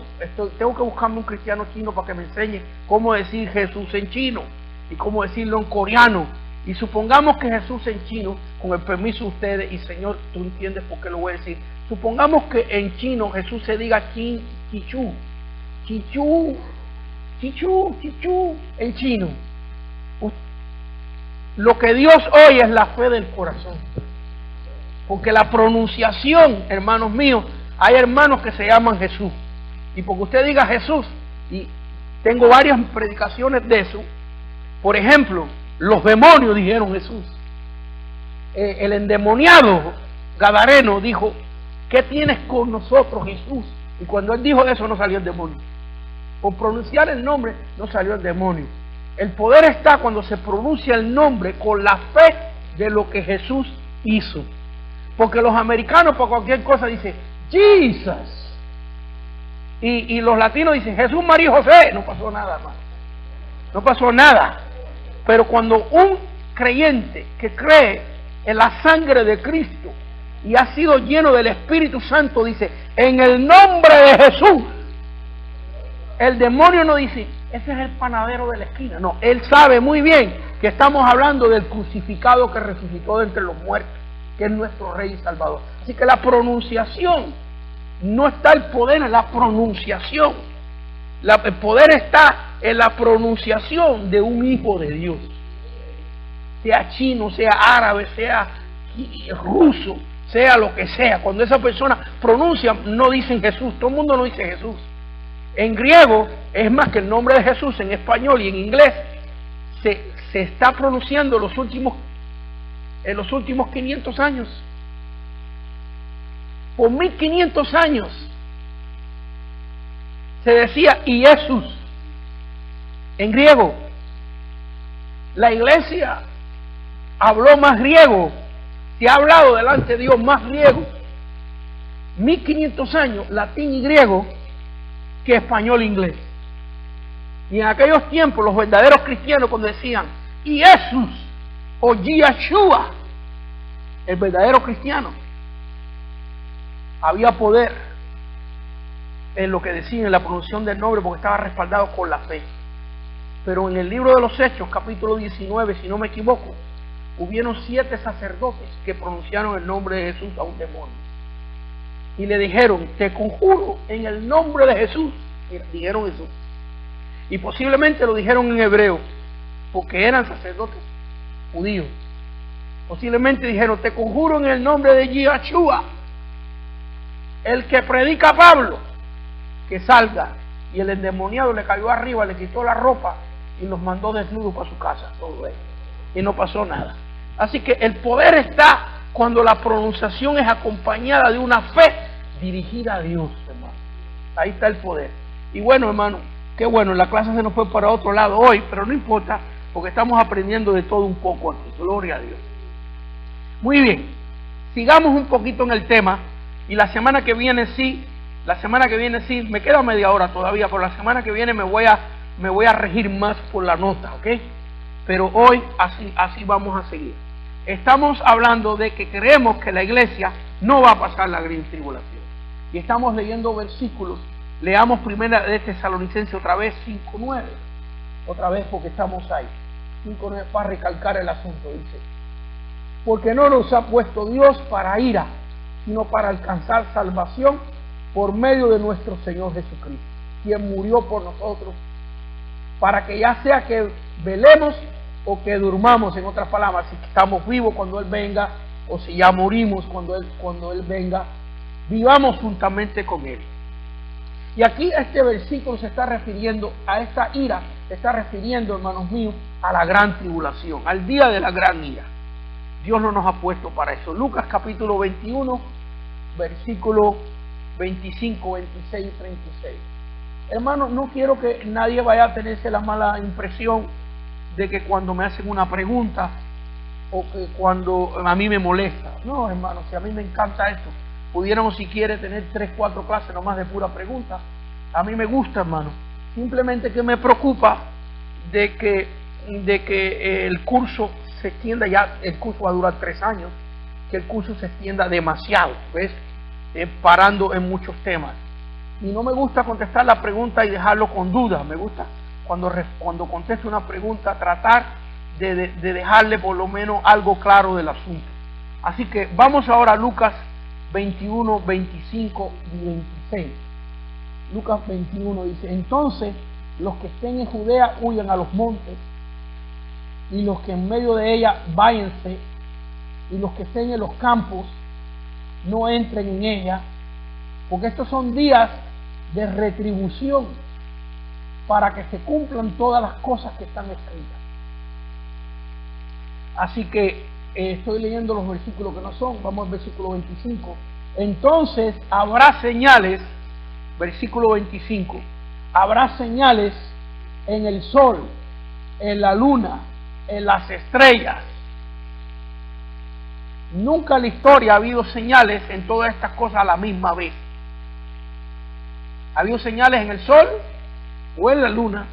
tengo que buscarme un cristiano chino para que me enseñe cómo decir Jesús en chino y cómo decirlo en coreano. Y supongamos que Jesús en chino, con el permiso de ustedes, y Señor, tú entiendes por qué lo voy a decir, supongamos que en chino Jesús se diga chichu, chichu, chichu, chichu, en chino. Lo que Dios oye es la fe del corazón, porque la pronunciación, hermanos míos, hay hermanos que se llaman Jesús, y porque usted diga Jesús, y tengo varias predicaciones de eso. Por ejemplo, los demonios dijeron Jesús. El endemoniado gadareno dijo: ¿qué tienes con nosotros, Jesús? Y cuando él dijo eso, no salió el demonio. Por pronunciar el nombre no salió el demonio. El poder está cuando se pronuncia el nombre con la fe de lo que Jesús hizo. Porque los americanos por cualquier cosa dicen Jesus, y los latinos dicen Jesús, María y José. No pasó nada más, no pasó nada. Pero cuando un creyente que cree en la sangre de Cristo y ha sido lleno del Espíritu Santo dice en el nombre de Jesús, el demonio no dice ese es el panadero de la esquina. No, él sabe muy bien que estamos hablando del crucificado que resucitó de entre los muertos, que es nuestro Rey y Salvador. Así que la pronunciación, no está el poder en la pronunciación. El poder está en la pronunciación de un hijo de Dios, sea chino, sea árabe, sea ruso, sea lo que sea. Cuando esa persona pronuncia, no dicen Jesús. Todo el mundo no dice Jesús. En griego es más que el nombre de Jesús. En español y en inglés se está pronunciando en los últimos 500 años. Por 1500 años se decía y Jesús en griego. La iglesia habló más griego, se ha hablado delante de Dios más griego 1500 años, latín y griego, que español e inglés. Y en aquellos tiempos los verdaderos cristianos, cuando decían y Jesús o Yeshua, el verdadero cristiano, había poder en lo que decían, en la pronunciación del nombre, porque estaba respaldado con la fe. Pero en el libro de los Hechos, capítulo 19, si no me equivoco, hubieron 7 sacerdotes que pronunciaron el nombre de Jesús a un demonio y le dijeron: te conjuro en el nombre de Jesús Dijeron eso. Y posiblemente lo dijeron en hebreo, porque eran sacerdotes judíos. Posiblemente dijeron: te conjuro en el nombre de Yahshua, el que predica a Pablo, que salga. Y el endemoniado le cayó arriba, le quitó la ropa y los mandó desnudos para su casa, todo eso. Y no pasó nada. Así que el poder está cuando la pronunciación es acompañada de una fe dirigida a Dios, hermano. Ahí está el poder. Y bueno, hermano, qué bueno, la clase se nos fue para otro lado hoy, pero no importa, porque estamos aprendiendo de todo un poco aquí. Gloria a Dios. Muy bien, sigamos un poquito en el tema, y la semana que viene sí, me queda media hora todavía, pero la semana que viene me voy a regir más por la nota, ¿ok? Pero hoy así vamos a seguir. Estamos hablando de que creemos que la iglesia no va a pasar la gran tribulación. Y estamos leyendo versículos. Leamos primera de Tesalonicenses otra vez, 5:9. Otra vez porque estamos ahí. 5:9 para recalcar el asunto, dice: porque no nos ha puesto Dios para ira, sino para alcanzar salvación por medio de nuestro Señor Jesucristo, quien murió por nosotros, para que ya sea que velemos o que durmamos, en otras palabras, si estamos vivos cuando Él venga, o si ya morimos cuando Él venga, vivamos juntamente con Él. Y aquí este versículo se está refiriendo a esta ira, se está refiriendo, hermanos míos, a la gran tribulación, al día de la gran ira. Dios no nos ha puesto para eso. Lucas capítulo 21, versículo 25, 26 y 36. Hermano, no quiero que nadie vaya a tenerse la mala impresión de que cuando me hacen una pregunta o que cuando a mí me molesta. No, hermano, si a mí me encanta esto. Pudiéramos, si quiere, tener 3, 4 clases nomás de pura pregunta. A mí me gusta, hermano. Simplemente que me preocupa de que el curso se extienda. Ya el curso va a durar 3 años, que el curso se extienda demasiado, ¿ves? Parando en muchos temas. Y no me gusta contestar la pregunta y dejarlo con dudas. Me gusta cuando contesto una pregunta tratar de dejarle por lo menos algo claro del asunto. Así que vamos ahora a Lucas 21, 25 y 26. Lucas 21 dice: entonces los que estén en Judea huyan a los montes, y los que en medio de ella váyanse, y los que estén en los campos no entren en ella, porque estos son días de retribución para que se cumplan todas las cosas que están escritas. Así que estoy leyendo los versículos que no son. Vamos al versículo 25. Entonces habrá señales, versículo 25, habrá señales en el sol, en la luna, en las estrellas. Nunca en la historia ha habido señales en todas estas cosas a la misma vez. Ha habido señales en el sol o en la luna,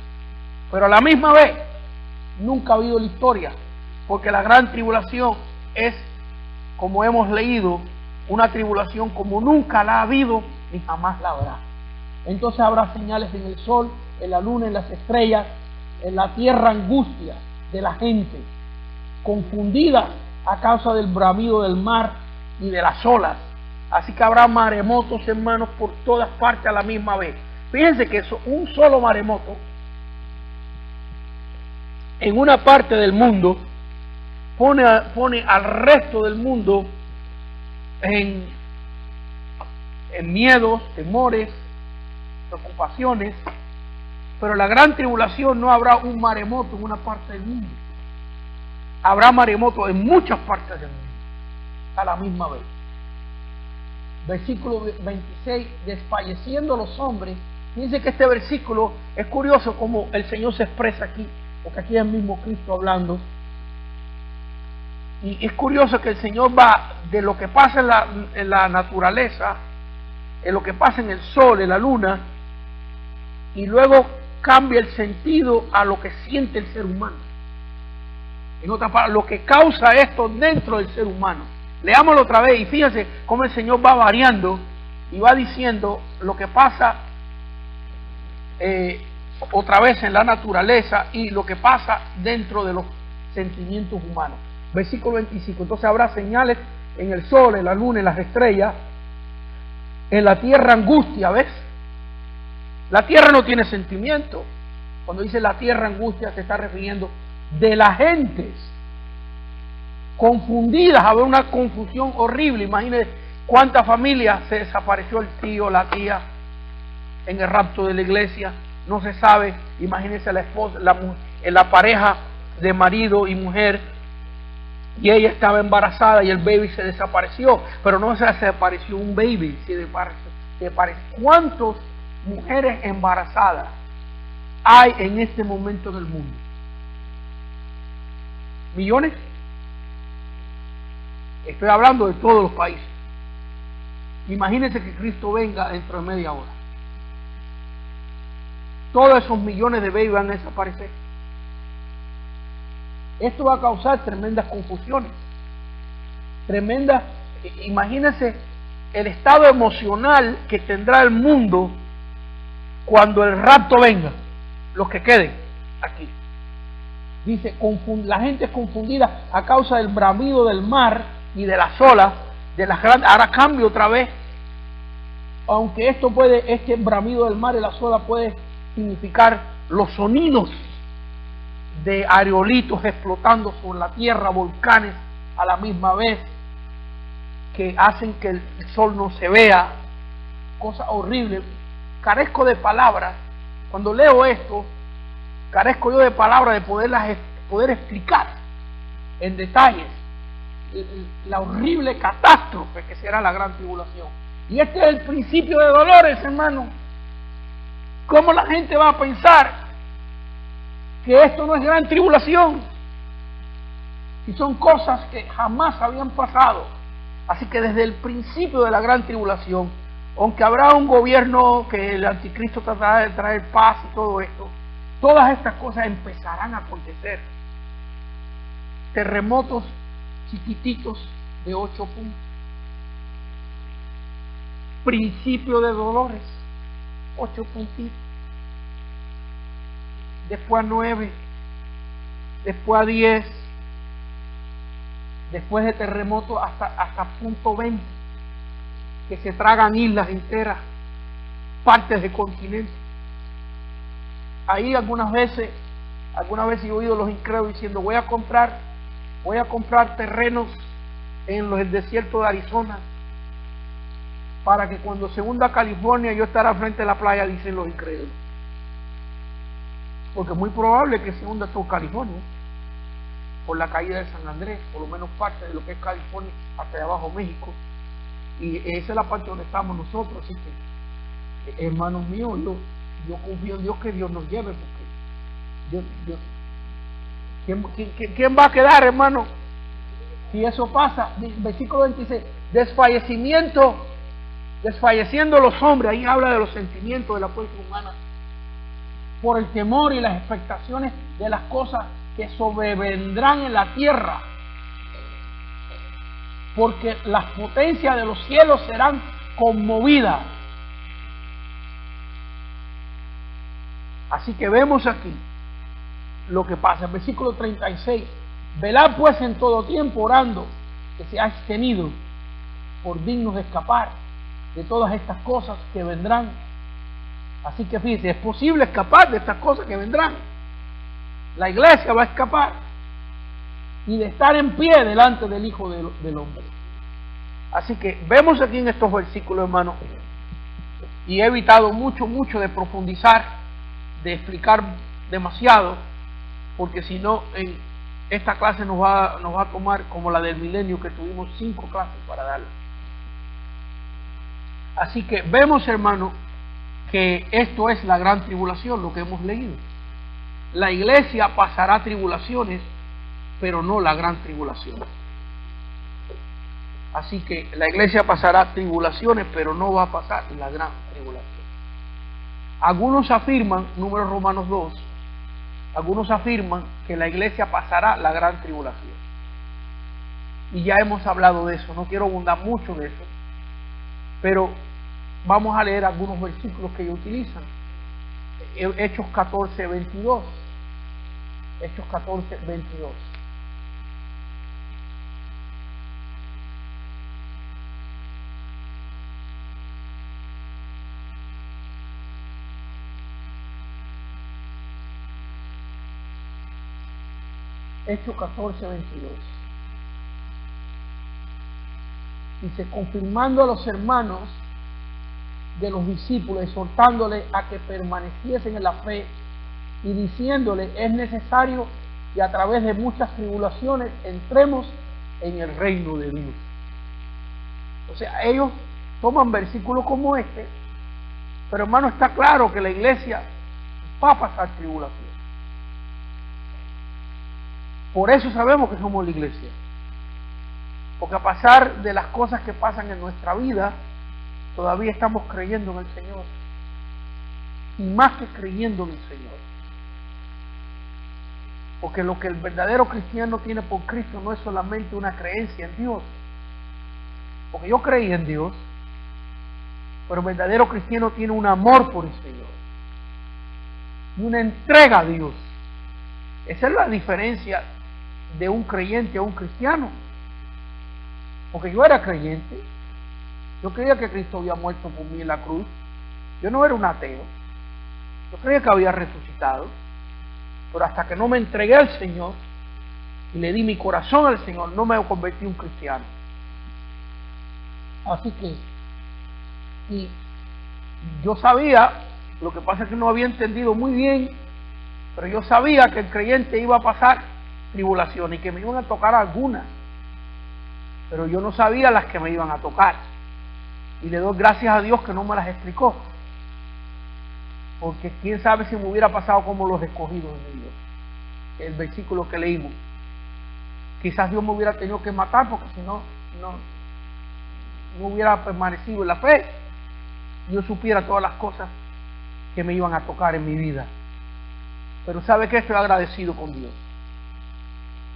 pero a la misma vez nunca ha habido la historia, porque la gran tribulación es, como hemos leído, una tribulación como nunca la ha habido ni jamás la habrá. Entonces habrá señales en el sol, en la luna, en las estrellas, en la tierra angustia de la gente, confundida a causa del bramido del mar y de las olas. Así que habrá maremotos, hermanos, por todas partes a la misma vez. Fíjense que un solo maremoto en una parte del mundo pone al resto del mundo en miedos, temores, preocupaciones. Pero la gran tribulación no habrá un maremoto en una parte del mundo. Habrá maremotos en muchas partes del mundo a la misma vez. Versículo 26, desfalleciendo los hombres. Fíjense que este versículo es curioso como el Señor se expresa aquí, porque aquí es el mismo Cristo hablando. Y es curioso que el Señor va de lo que pasa en la naturaleza, en lo que pasa en el sol, en la luna, y luego cambia el sentido a lo que siente el ser humano. En otras palabras, lo que causa esto dentro del ser humano. Leámoslo otra vez y fíjense cómo el Señor va variando y va diciendo lo que pasa otra vez en la naturaleza y lo que pasa dentro de los sentimientos humanos. Versículo 25. Entonces habrá señales en el sol, en la luna, en las estrellas, en la tierra angustia, ¿ves? La tierra no tiene sentimiento. Cuando dice la tierra angustia, se está refiriendo de las gentes confundidas. Había una confusión horrible. Imagínense cuántas familias se desapareció el tío, la tía en el rapto de la iglesia. No se sabe. Imagínense la esposa, la pareja de marido y mujer, y ella estaba embarazada y el baby se desapareció. Pero no se desapareció un baby, se desapareció. ¿Cuántas mujeres embarazadas hay en este momento en el mundo? ¿Millones? Estoy hablando de todos los países. Imagínense que Cristo venga dentro de media hora. Todos esos millones de babies van a desaparecer. Esto va a causar tremendas confusiones. Imagínense el estado emocional que tendrá el mundo cuando el rapto venga. Los que queden aquí. Dice, la gente es confundida a causa del bramido del mar y de las olas, de las grandes. Ahora cambio otra vez. Aunque este bramido del mar y las olas puede significar los sonidos de aerolitos explotando sobre la tierra, volcanes a la misma vez, que hacen que el sol no se vea, cosas horribles. Carezco de palabras. Cuando leo esto, carezco yo de palabras de poder explicar en detalles la horrible catástrofe que será la gran tribulación. Y este es el principio de dolores, hermano. ¿Cómo la gente va a pensar que esto no es gran tribulación? Y son cosas que jamás habían pasado. Así que desde el principio de la gran tribulación, aunque habrá un gobierno que el anticristo tratará de traer paz y todo esto, todas estas cosas empezarán a acontecer. Terremotos chiquititos de 8 puntos. Principio de dolores, 8 puntitos. Después a 9, después a 10, después de terremotos hasta punto 20, que se tragan islas enteras, partes de continentes. Ahí algunas veces he oído los incrédulos diciendo, voy a comprar terrenos en el desierto de Arizona, para que cuando se hunda California yo estaré frente a la playa, dicen los incrédulos. Porque es muy probable que se hunda todo California por la caída de San Andrés, por lo menos parte de lo que es California hasta de abajo México, y esa es la parte donde estamos nosotros. Así que, hermanos míos, yo confío en Dios, que Dios nos lleve, porque ¿quién va a quedar, hermano? Si eso pasa. Versículo 26, desfalleciendo los hombres. Ahí habla de los sentimientos de la fuerza humana, por el temor y las expectaciones de las cosas que sobrevendrán en la tierra, porque las potencias de los cielos serán conmovidas. Así que vemos aquí lo que pasa. El versículo 36, velad pues en todo tiempo, orando, que seáis tenidos por dignos de escapar de todas estas cosas que vendrán. Así que fíjense, es posible escapar de estas cosas que vendrán. La iglesia va a escapar, y de estar en pie delante del Hijo del Hombre. Así que vemos aquí en estos versículos, hermanos, y he evitado mucho de profundizar, de explicar demasiado, porque si no, en esta clase nos va a tomar como la del milenio, que tuvimos 5 clases para darla. Así que vemos, hermano, que esto es la gran tribulación, lo que hemos leído. La iglesia pasará tribulaciones, pero no la gran tribulación. Así que la iglesia pasará tribulaciones, pero no va a pasar la gran tribulación. Algunos afirman, número Romanos 2, algunos afirman que la iglesia pasará la gran tribulación. Y ya hemos hablado de eso, no quiero abundar mucho de eso, pero vamos a leer algunos versículos que ellos utilizan. Hechos 14, 22. Hechos 14, 22. Hechos 14:22. Dice, confirmando a los hermanos de los discípulos, exhortándoles a que permaneciesen en la fe y diciéndole, es necesario que a través de muchas tribulaciones entremos en el reino de Dios. O sea, ellos toman versículos como este, pero hermano, está claro que la iglesia va a pasar tribulación. Por eso sabemos que somos la iglesia. Porque a pesar de las cosas que pasan en nuestra vida, todavía estamos creyendo en el Señor. Y más que creyendo en el Señor. Porque lo que el verdadero cristiano tiene por Cristo no es solamente una creencia en Dios. Porque yo creí en Dios, pero el verdadero cristiano tiene un amor por el Señor. Y una entrega a Dios. Esa es la diferencia de un creyente a un cristiano. Porque yo era creyente, yo creía que Cristo había muerto por mí en la cruz, yo no era un ateo, yo creía que había resucitado, pero hasta que no me entregué al Señor y le di mi corazón al Señor, no me convertí en un cristiano. Así que, y yo sabía, lo que pasa es que no había entendido muy bien, pero yo sabía que el creyente iba a pasar tribulaciones y que me iban a tocar algunas. Pero yo no sabía las que me iban a tocar. Y le doy gracias a Dios que no me las explicó. Porque quién sabe si me hubiera pasado como los escogidos de Dios. El versículo que leímos. Quizás Dios me hubiera tenido que matar porque si no hubiera permanecido en la fe. Yo supiera todas las cosas que me iban a tocar en mi vida. Pero ¿sabe qué? Estoy agradecido con Dios.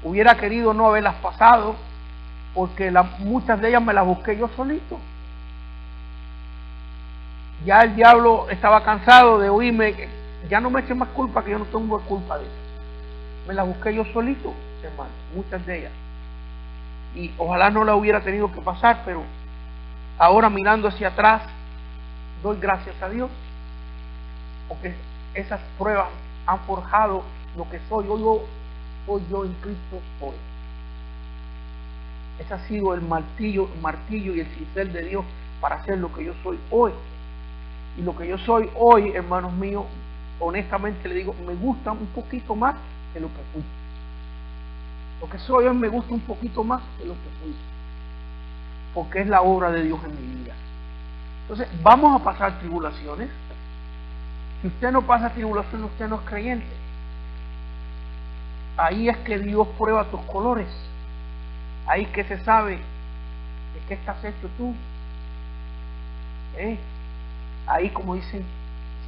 Hubiera querido no haberlas pasado, porque muchas de ellas me las busqué yo solito. Ya el diablo estaba cansado de oírme, que ya no me echen más culpa, que yo no tengo culpa de eso. Me las busqué yo solito, hermano, muchas de ellas. Y ojalá no la hubiera tenido que pasar, pero ahora mirando hacia atrás, doy gracias a Dios, porque esas pruebas han forjado lo que soy. Hoy soy yo en Cristo hoy. Ese ha sido el martillo y el cincel de Dios para hacer lo que yo soy hoy. Y lo que yo soy hoy, hermanos míos, honestamente le digo, me gusta un poquito más que lo que fui. Lo que soy hoy me gusta un poquito más que lo que fui. Porque es la obra de Dios en mi vida. Entonces, vamos a pasar tribulaciones. Si usted no pasa tribulaciones, usted no es creyente. Ahí es que Dios prueba tus colores. Ahí que se sabe de qué estás hecho tú. Ahí, como se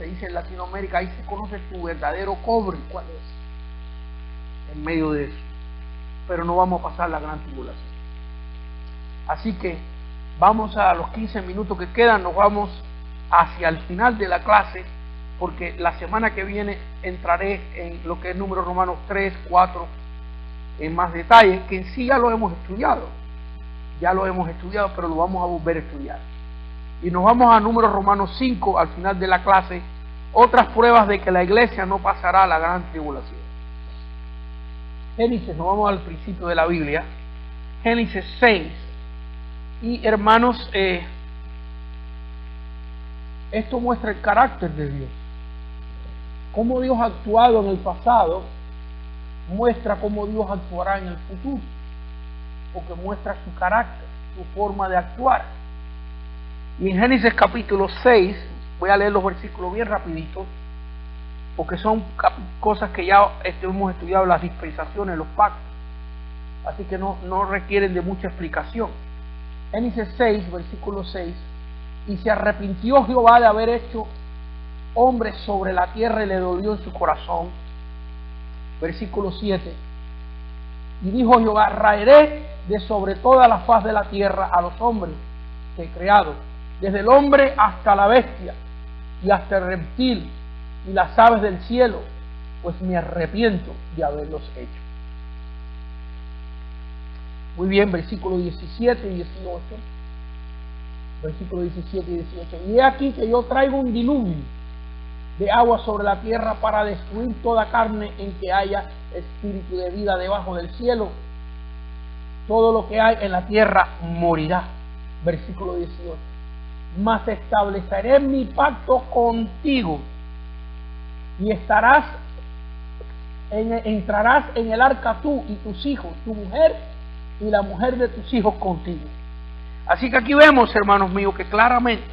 dice en Latinoamérica, ahí se conoce tu verdadero cobre. ¿Cuál es? En medio de eso. Pero no vamos a pasar la gran tribulación. Así que vamos a los 15 minutos que quedan, nos vamos hacia el final de la clase, porque la semana que viene entraré en lo que es Números Romanos 3, 4, en más detalle, que en sí ya lo hemos estudiado, pero lo vamos a volver a estudiar. Y nos vamos a Números Romanos 5 al final de la clase, otras pruebas de que la iglesia no pasará la gran tribulación. Génesis, nos vamos al principio de la Biblia, Génesis 6, y hermanos, esto muestra el carácter de Dios. Cómo Dios ha actuado en el pasado, muestra cómo Dios actuará en el futuro, porque muestra su carácter, su forma de actuar. Y en Génesis capítulo 6, voy a leer los versículos bien rapidito, porque son cosas que ya hemos estudiado, las dispensaciones, los pactos, así que no requieren de mucha explicación. Génesis 6, versículo 6, y se arrepintió Jehová de haber hecho hombres sobre la tierra y le dolió en su corazón. Versículo 7, y dijo Jehová, raeré de sobre toda la faz de la tierra a los hombres que he creado, desde el hombre hasta la bestia y hasta el reptil y las aves del cielo, pues me arrepiento de haberlos hecho. Muy bien, versículo 17 y 18. Versículo 17 y 18. Y he aquí que yo traigo un diluvio de agua sobre la tierra para destruir toda carne en que haya espíritu de vida debajo del cielo. Todo lo que hay en la tierra morirá. Versículo 18. Mas estableceré mi pacto contigo y entrarás en el arca tú y tus hijos, tu mujer y la mujer de tus hijos contigo. Así que aquí vemos, hermanos míos, que claramente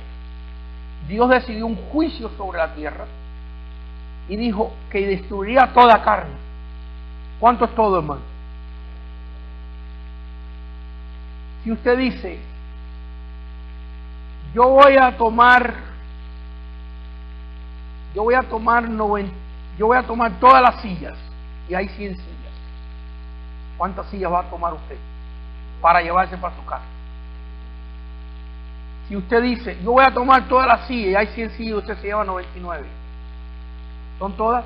Dios decidió un juicio sobre la tierra y dijo que destruiría toda carne. ¿Cuánto es todo, hermano? Si usted dice, yo voy a tomar todas las sillas, y hay 100 sillas, ¿cuántas sillas va a tomar usted para llevarse para su casa? Si usted dice, yo voy a tomar todas las sillas, y hay 100 sillas, usted se lleva 99. ¿Son todas?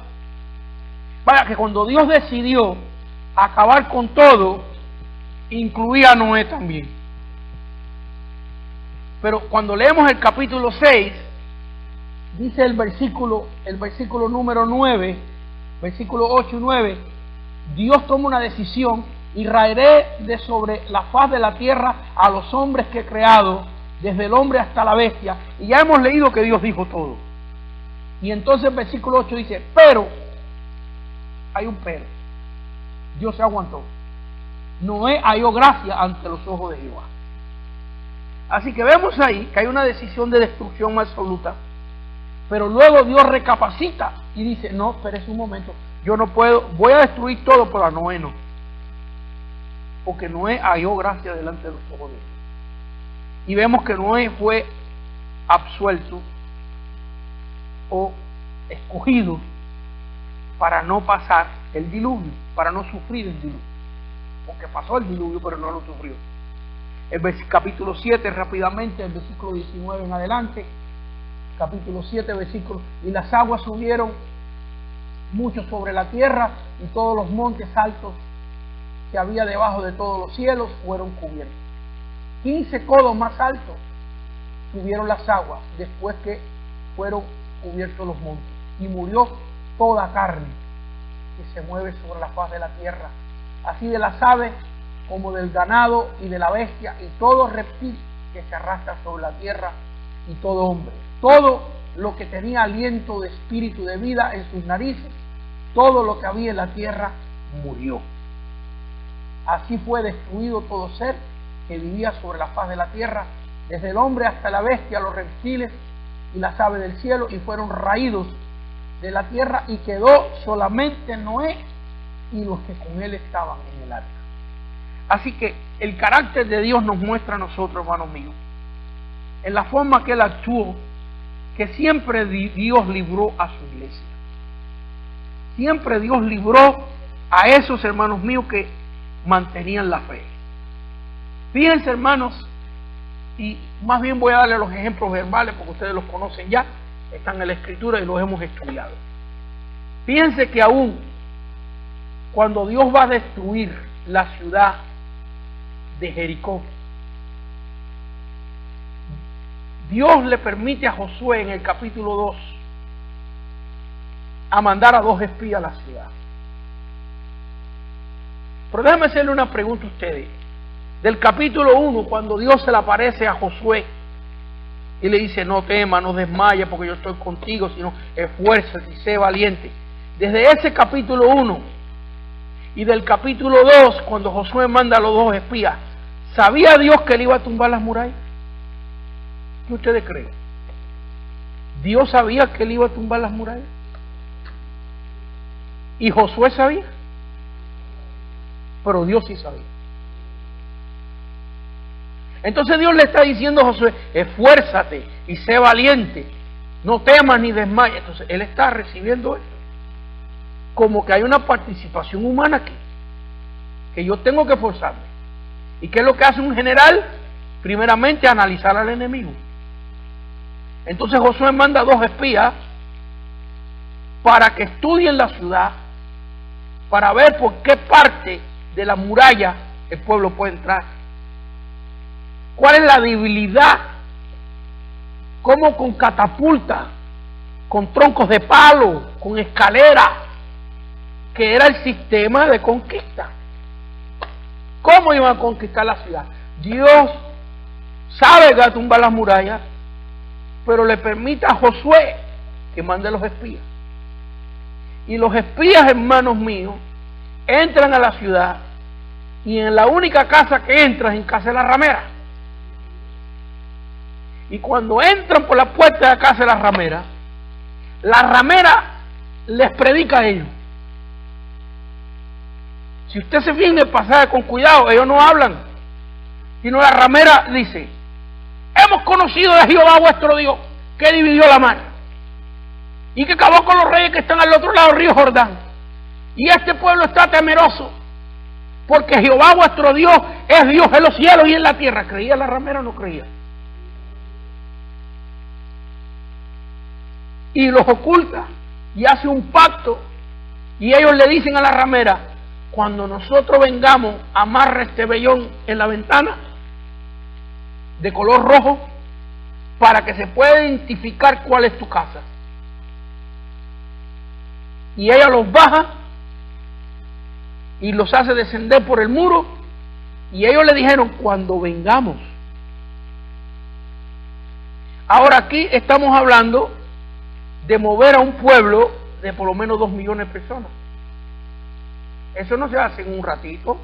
Vaya que cuando Dios decidió acabar con todo, incluía a Noé también. Pero cuando leemos el capítulo 6, dice el versículo número 9, versículo 8 y 9, Dios toma una decisión: y raeré de sobre la faz de la tierra a los hombres que he creado, desde el hombre hasta la bestia. Y ya hemos leído que Dios dijo todo. Y entonces el versículo 8 dice, pero, hay un pero, Dios se aguantó. Noé halló gracia ante los ojos de Jehová. Así que vemos ahí que hay una decisión de destrucción absoluta, pero luego Dios recapacita y dice, no, espérese un momento, yo no puedo, voy a destruir todo, pero a Noé no, porque Noé halló gracia delante de los ojos de Dios. Y vemos que Noé fue absuelto o escogido para no pasar el diluvio, para no sufrir el diluvio, porque pasó el diluvio pero no lo sufrió. El capítulo 7, rápidamente, el versículo 19 en adelante, capítulo 7, versículo, y las aguas subieron mucho sobre la tierra, y todos los montes altos que había debajo de todos los cielos fueron cubiertos. 15 codos más altos subieron las aguas después que fueron cubiertos los montes, y murió toda carne que se mueve sobre la faz de la tierra, así de las aves como del ganado y de la bestia, y todo reptil que se arrastra sobre la tierra, y todo hombre, todo lo que tenía aliento de espíritu de vida en sus narices, todo lo que había en la tierra murió. Así fue destruido todo ser que vivía sobre la faz de la tierra, desde el hombre hasta la bestia, los reptiles y las aves del cielo, y fueron raídos de la tierra, y quedó solamente Noé y los que con él estaban en el arca. Así que el carácter de Dios nos muestra a nosotros, hermanos míos, en la forma que Él actuó, que siempre Dios libró a su iglesia. Siempre Dios libró a esos hermanos míos que mantenían la fe. Fíjense, hermanos, y más bien voy a darle los ejemplos verbales porque ustedes los conocen ya, están en la Escritura y los hemos estudiado. Fíjense que aún cuando Dios va a destruir la ciudad de Jericó, Dios le permite a Josué en el capítulo 2 a mandar a 2 espías a la ciudad. Pero déjenme hacerle una pregunta a ustedes. Del capítulo 1, cuando Dios se le aparece a Josué y le dice, no temas, no desmayes porque yo estoy contigo, sino esfuérzate y sé valiente. Desde ese capítulo 1 y del capítulo 2, cuando Josué manda a los 2 espías, ¿sabía Dios que él iba a tumbar las murallas? ¿Qué ustedes creen? ¿Dios sabía que él iba a tumbar las murallas? ¿Y Josué sabía? Pero Dios sí sabía. Entonces Dios le está diciendo a Josué, esfuérzate y sé valiente, no temas ni desmayes. Entonces él está recibiendo esto como que hay una participación humana aquí, que yo tengo que esforzarme. ¿Y qué es lo que hace un general? Primeramente analizar al enemigo. Entonces Josué manda 2 espías para que estudien la ciudad, para ver por qué parte de la muralla el pueblo puede entrar. ¿Cuál es la debilidad? ¿Cómo con catapulta, con troncos de palo, con escaleras, que era el sistema de conquista. ¿Cómo iban a conquistar la ciudad? Dios sabe que va a tumbar las murallas, pero le permite a Josué que mande los espías. Y los espías, hermanos míos, entran a la ciudad, y en la única casa que entran es en casa de la ramera. Y cuando entran por la puerta de la casa de la ramera les predica a ellos. Si usted se fija en el pasaje con cuidado, ellos no hablan, sino la ramera dice: hemos conocido de Jehová vuestro Dios, que dividió la mar y que acabó con los reyes que están al otro lado del río Jordán, y este pueblo está temeroso porque Jehová vuestro Dios es Dios en los cielos y en la tierra. ¿Creía la ramera o no creía? Y los oculta y hace un pacto, y ellos le dicen a la ramera: cuando nosotros vengamos, amarra este vellón en la ventana de color rojo para que se pueda identificar cuál es tu casa. Y ella los baja y los hace descender por el muro, y ellos le dijeron: cuando vengamos. Ahora aquí estamos hablando de mover a un pueblo de por lo menos 2 millones de personas. Eso no se hace en un ratito,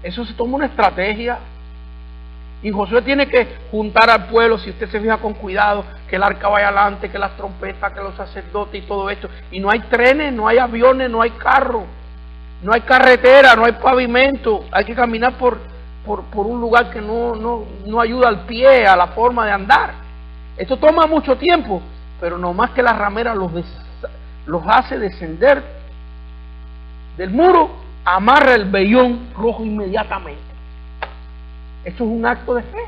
eso se toma una estrategia, y Josué tiene que juntar al pueblo. Si usted se fija con cuidado, que el arca vaya adelante, que las trompetas, que los sacerdotes y todo esto, y no hay trenes, no hay aviones, no hay carros, no hay carretera, no hay pavimento, hay que caminar por un lugar que no ayuda al pie, a la forma de andar. Esto toma mucho tiempo, pero no más que la ramera los hace descender del muro, amarra el vellón rojo inmediatamente. Esto es un acto de fe.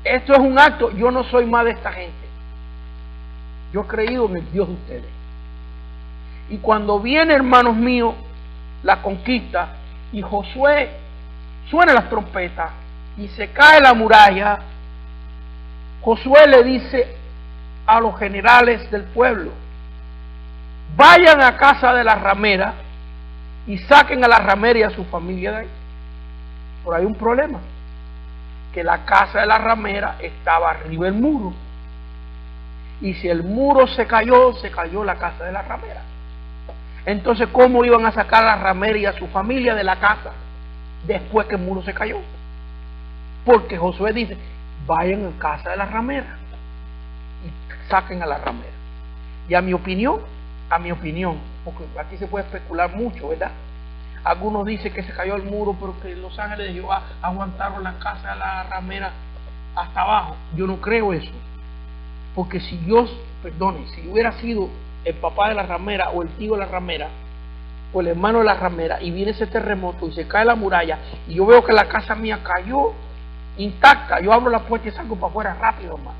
Esto es un acto. Yo no soy más de esta gente. Yo he creído en el Dios de ustedes. Y cuando viene, hermanos míos, la conquista, y Josué suena las trompetas y se cae la muralla, Josué le dice a los generales del pueblo: vayan a casa de la ramera y saquen a la ramera y a su familia de ahí. Pero hay un problema, que la casa de la ramera estaba arriba del muro, y si el muro se cayó la casa de la ramera. Entonces, ¿cómo iban a sacar a la ramera y a su familia de la casa después que el muro se cayó? Porque Josué dice: vayan a casa de la ramera y saquen a la ramera. Y a mi opinión, porque aquí se puede especular mucho, ¿verdad? Algunos dicen que se cayó el muro, pero que los ángeles de Jehová aguantaron la casa de la ramera hasta abajo. Yo no creo eso, porque si hubiera sido el papá de la ramera, o el tío de la ramera, o el hermano de la ramera, y viene ese terremoto y se cae la muralla, y yo veo que la casa mía cayó intacta, yo abro la puerta y salgo para afuera rápido, hermano.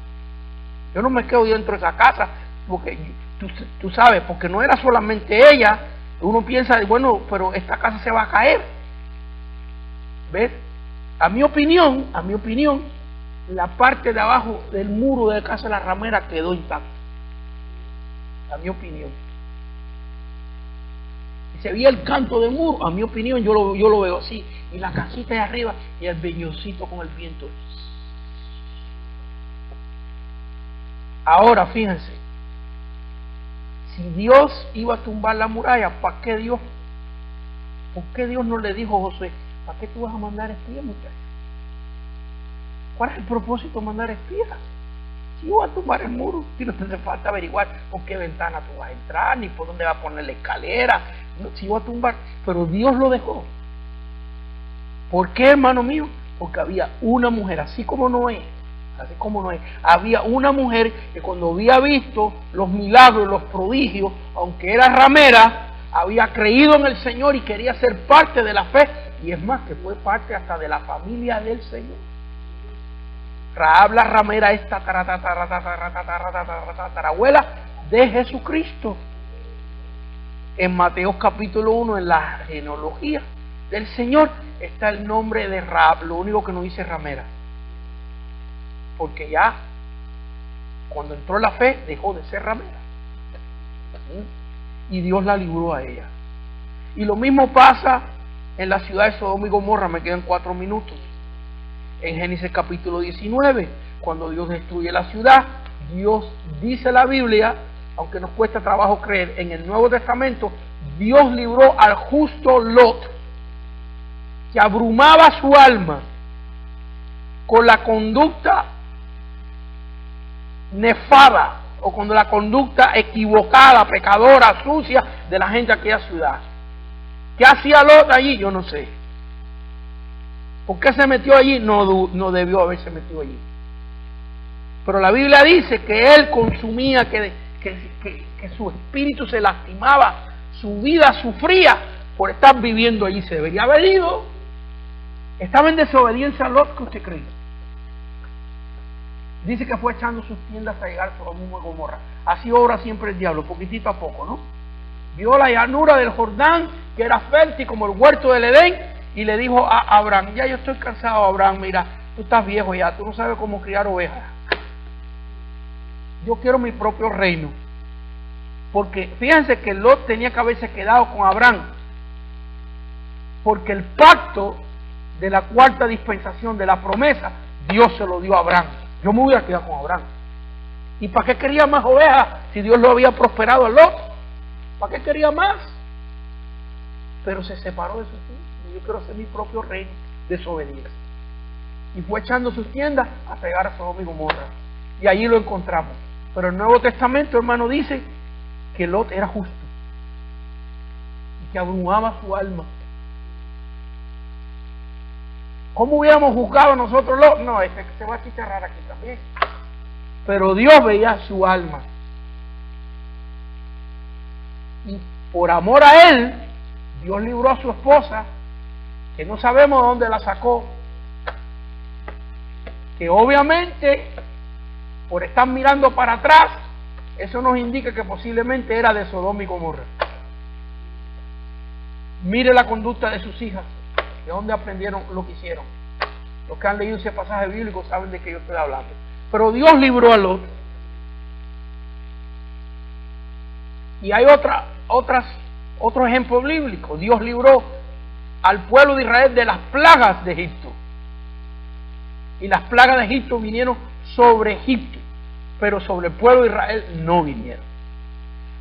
Yo no me quedo dentro de esa casa, porque tú sabes, porque no era solamente ella. Uno piensa: bueno, pero esta casa se va a caer. ¿Ves? A mi opinión, la parte de abajo del muro de la casa de la ramera quedó intacta. A mi opinión. Y se veía el canto del muro. A mi opinión, yo lo veo así. Y la casita de arriba y el velloncito con el viento. Ahora, fíjense. Si Dios iba a tumbar la muralla, ¿por qué Dios no le dijo a Josué: ¿para qué tú vas a mandar espías, muchachos? ¿Cuál es el propósito de mandar espías? Si yo voy a tumbar el muro, si no te hace falta averiguar por qué ventana tú vas a entrar, ni por dónde vas a poner la escalera. Si yo voy a tumbar, pero Dios lo dejó. ¿Por qué, hermano mío? Porque había una mujer, así como Noé, había una mujer que cuando había visto los milagros, los prodigios, aunque era ramera, había creído en el Señor y quería ser parte de la fe, y es más, que fue parte hasta de la familia del Señor. Rahab la ramera, esta tatarabuela de Jesucristo. En Mateo capítulo 1, en la genealogía del Señor, está el nombre de Rahab, lo único que no dice ramera. Porque ya cuando entró en la fe, dejó de ser ramera. Y Dios la libró a ella. Y lo mismo pasa en la ciudad de Sodoma y Gomorra. Me quedan 4 minutos. En Génesis capítulo 19, cuando Dios destruye la ciudad, Dios dice la Biblia, aunque nos cuesta trabajo creer, en el Nuevo Testamento, Dios libró al justo Lot, que abrumaba su alma con la conducta nefada o con la conducta equivocada, pecadora, sucia de la gente de aquella ciudad. ¿Qué hacía Lot allí? Yo no sé. ¿Por qué se metió allí? No debió haberse metido allí. Pero la Biblia dice que él consumía, que su espíritu se lastimaba, su vida sufría por estar viviendo allí. Se debería haber ido. Estaba en desobediencia a Lot, que usted cree. Dice que fue echando sus tiendas a llegar a Sodoma y Gomorra. Así obra siempre el diablo, poquitito a poco, ¿no? Vio la llanura del Jordán, que era fértil como el huerto del Edén, y le dijo a Abraham: ya yo estoy cansado, Abraham, mira, tú estás viejo ya, tú no sabes cómo criar ovejas. Yo quiero mi propio reino. Porque fíjense que Lot tenía que haberse quedado con Abraham, porque el pacto de la cuarta dispensación de la promesa, Dios se lo dio a Abraham. Yo me hubiera quedado con Abraham. ¿Y para qué quería más ovejas si Dios lo había prosperado a Lot? ¿Para qué quería más? Pero se separó de sus hijos. Yo quiero hacer mi propio reino, desobediencia. Y fue echando sus tiendas hasta llegar a Sodoma y Gomorra. Y allí lo encontramos. Pero el Nuevo Testamento, hermano, dice que Lot era justo y que abrumaba su alma. ¿Cómo hubiéramos juzgado nosotros Lot? No, este se va a chicharrar aquí también. Pero Dios veía su alma. Y por amor a él, Dios libró a su esposa, que no sabemos de dónde la sacó, que obviamente por estar mirando para atrás, eso nos indica que posiblemente era de Sodoma y Gomorra. Mire la conducta de sus hijas, de dónde aprendieron lo que hicieron. Los que han leído ese pasaje bíblico saben de qué yo estoy hablando. Pero Dios libró a Lot. Y hay otro ejemplo bíblico. Dios libró al pueblo de Israel de las plagas de Egipto. Y las plagas de Egipto vinieron sobre Egipto, pero sobre el pueblo de Israel no vinieron.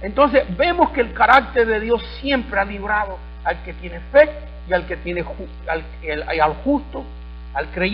Entonces vemos que el carácter de Dios siempre ha librado al que tiene fe y al que tiene al justo, al creyente.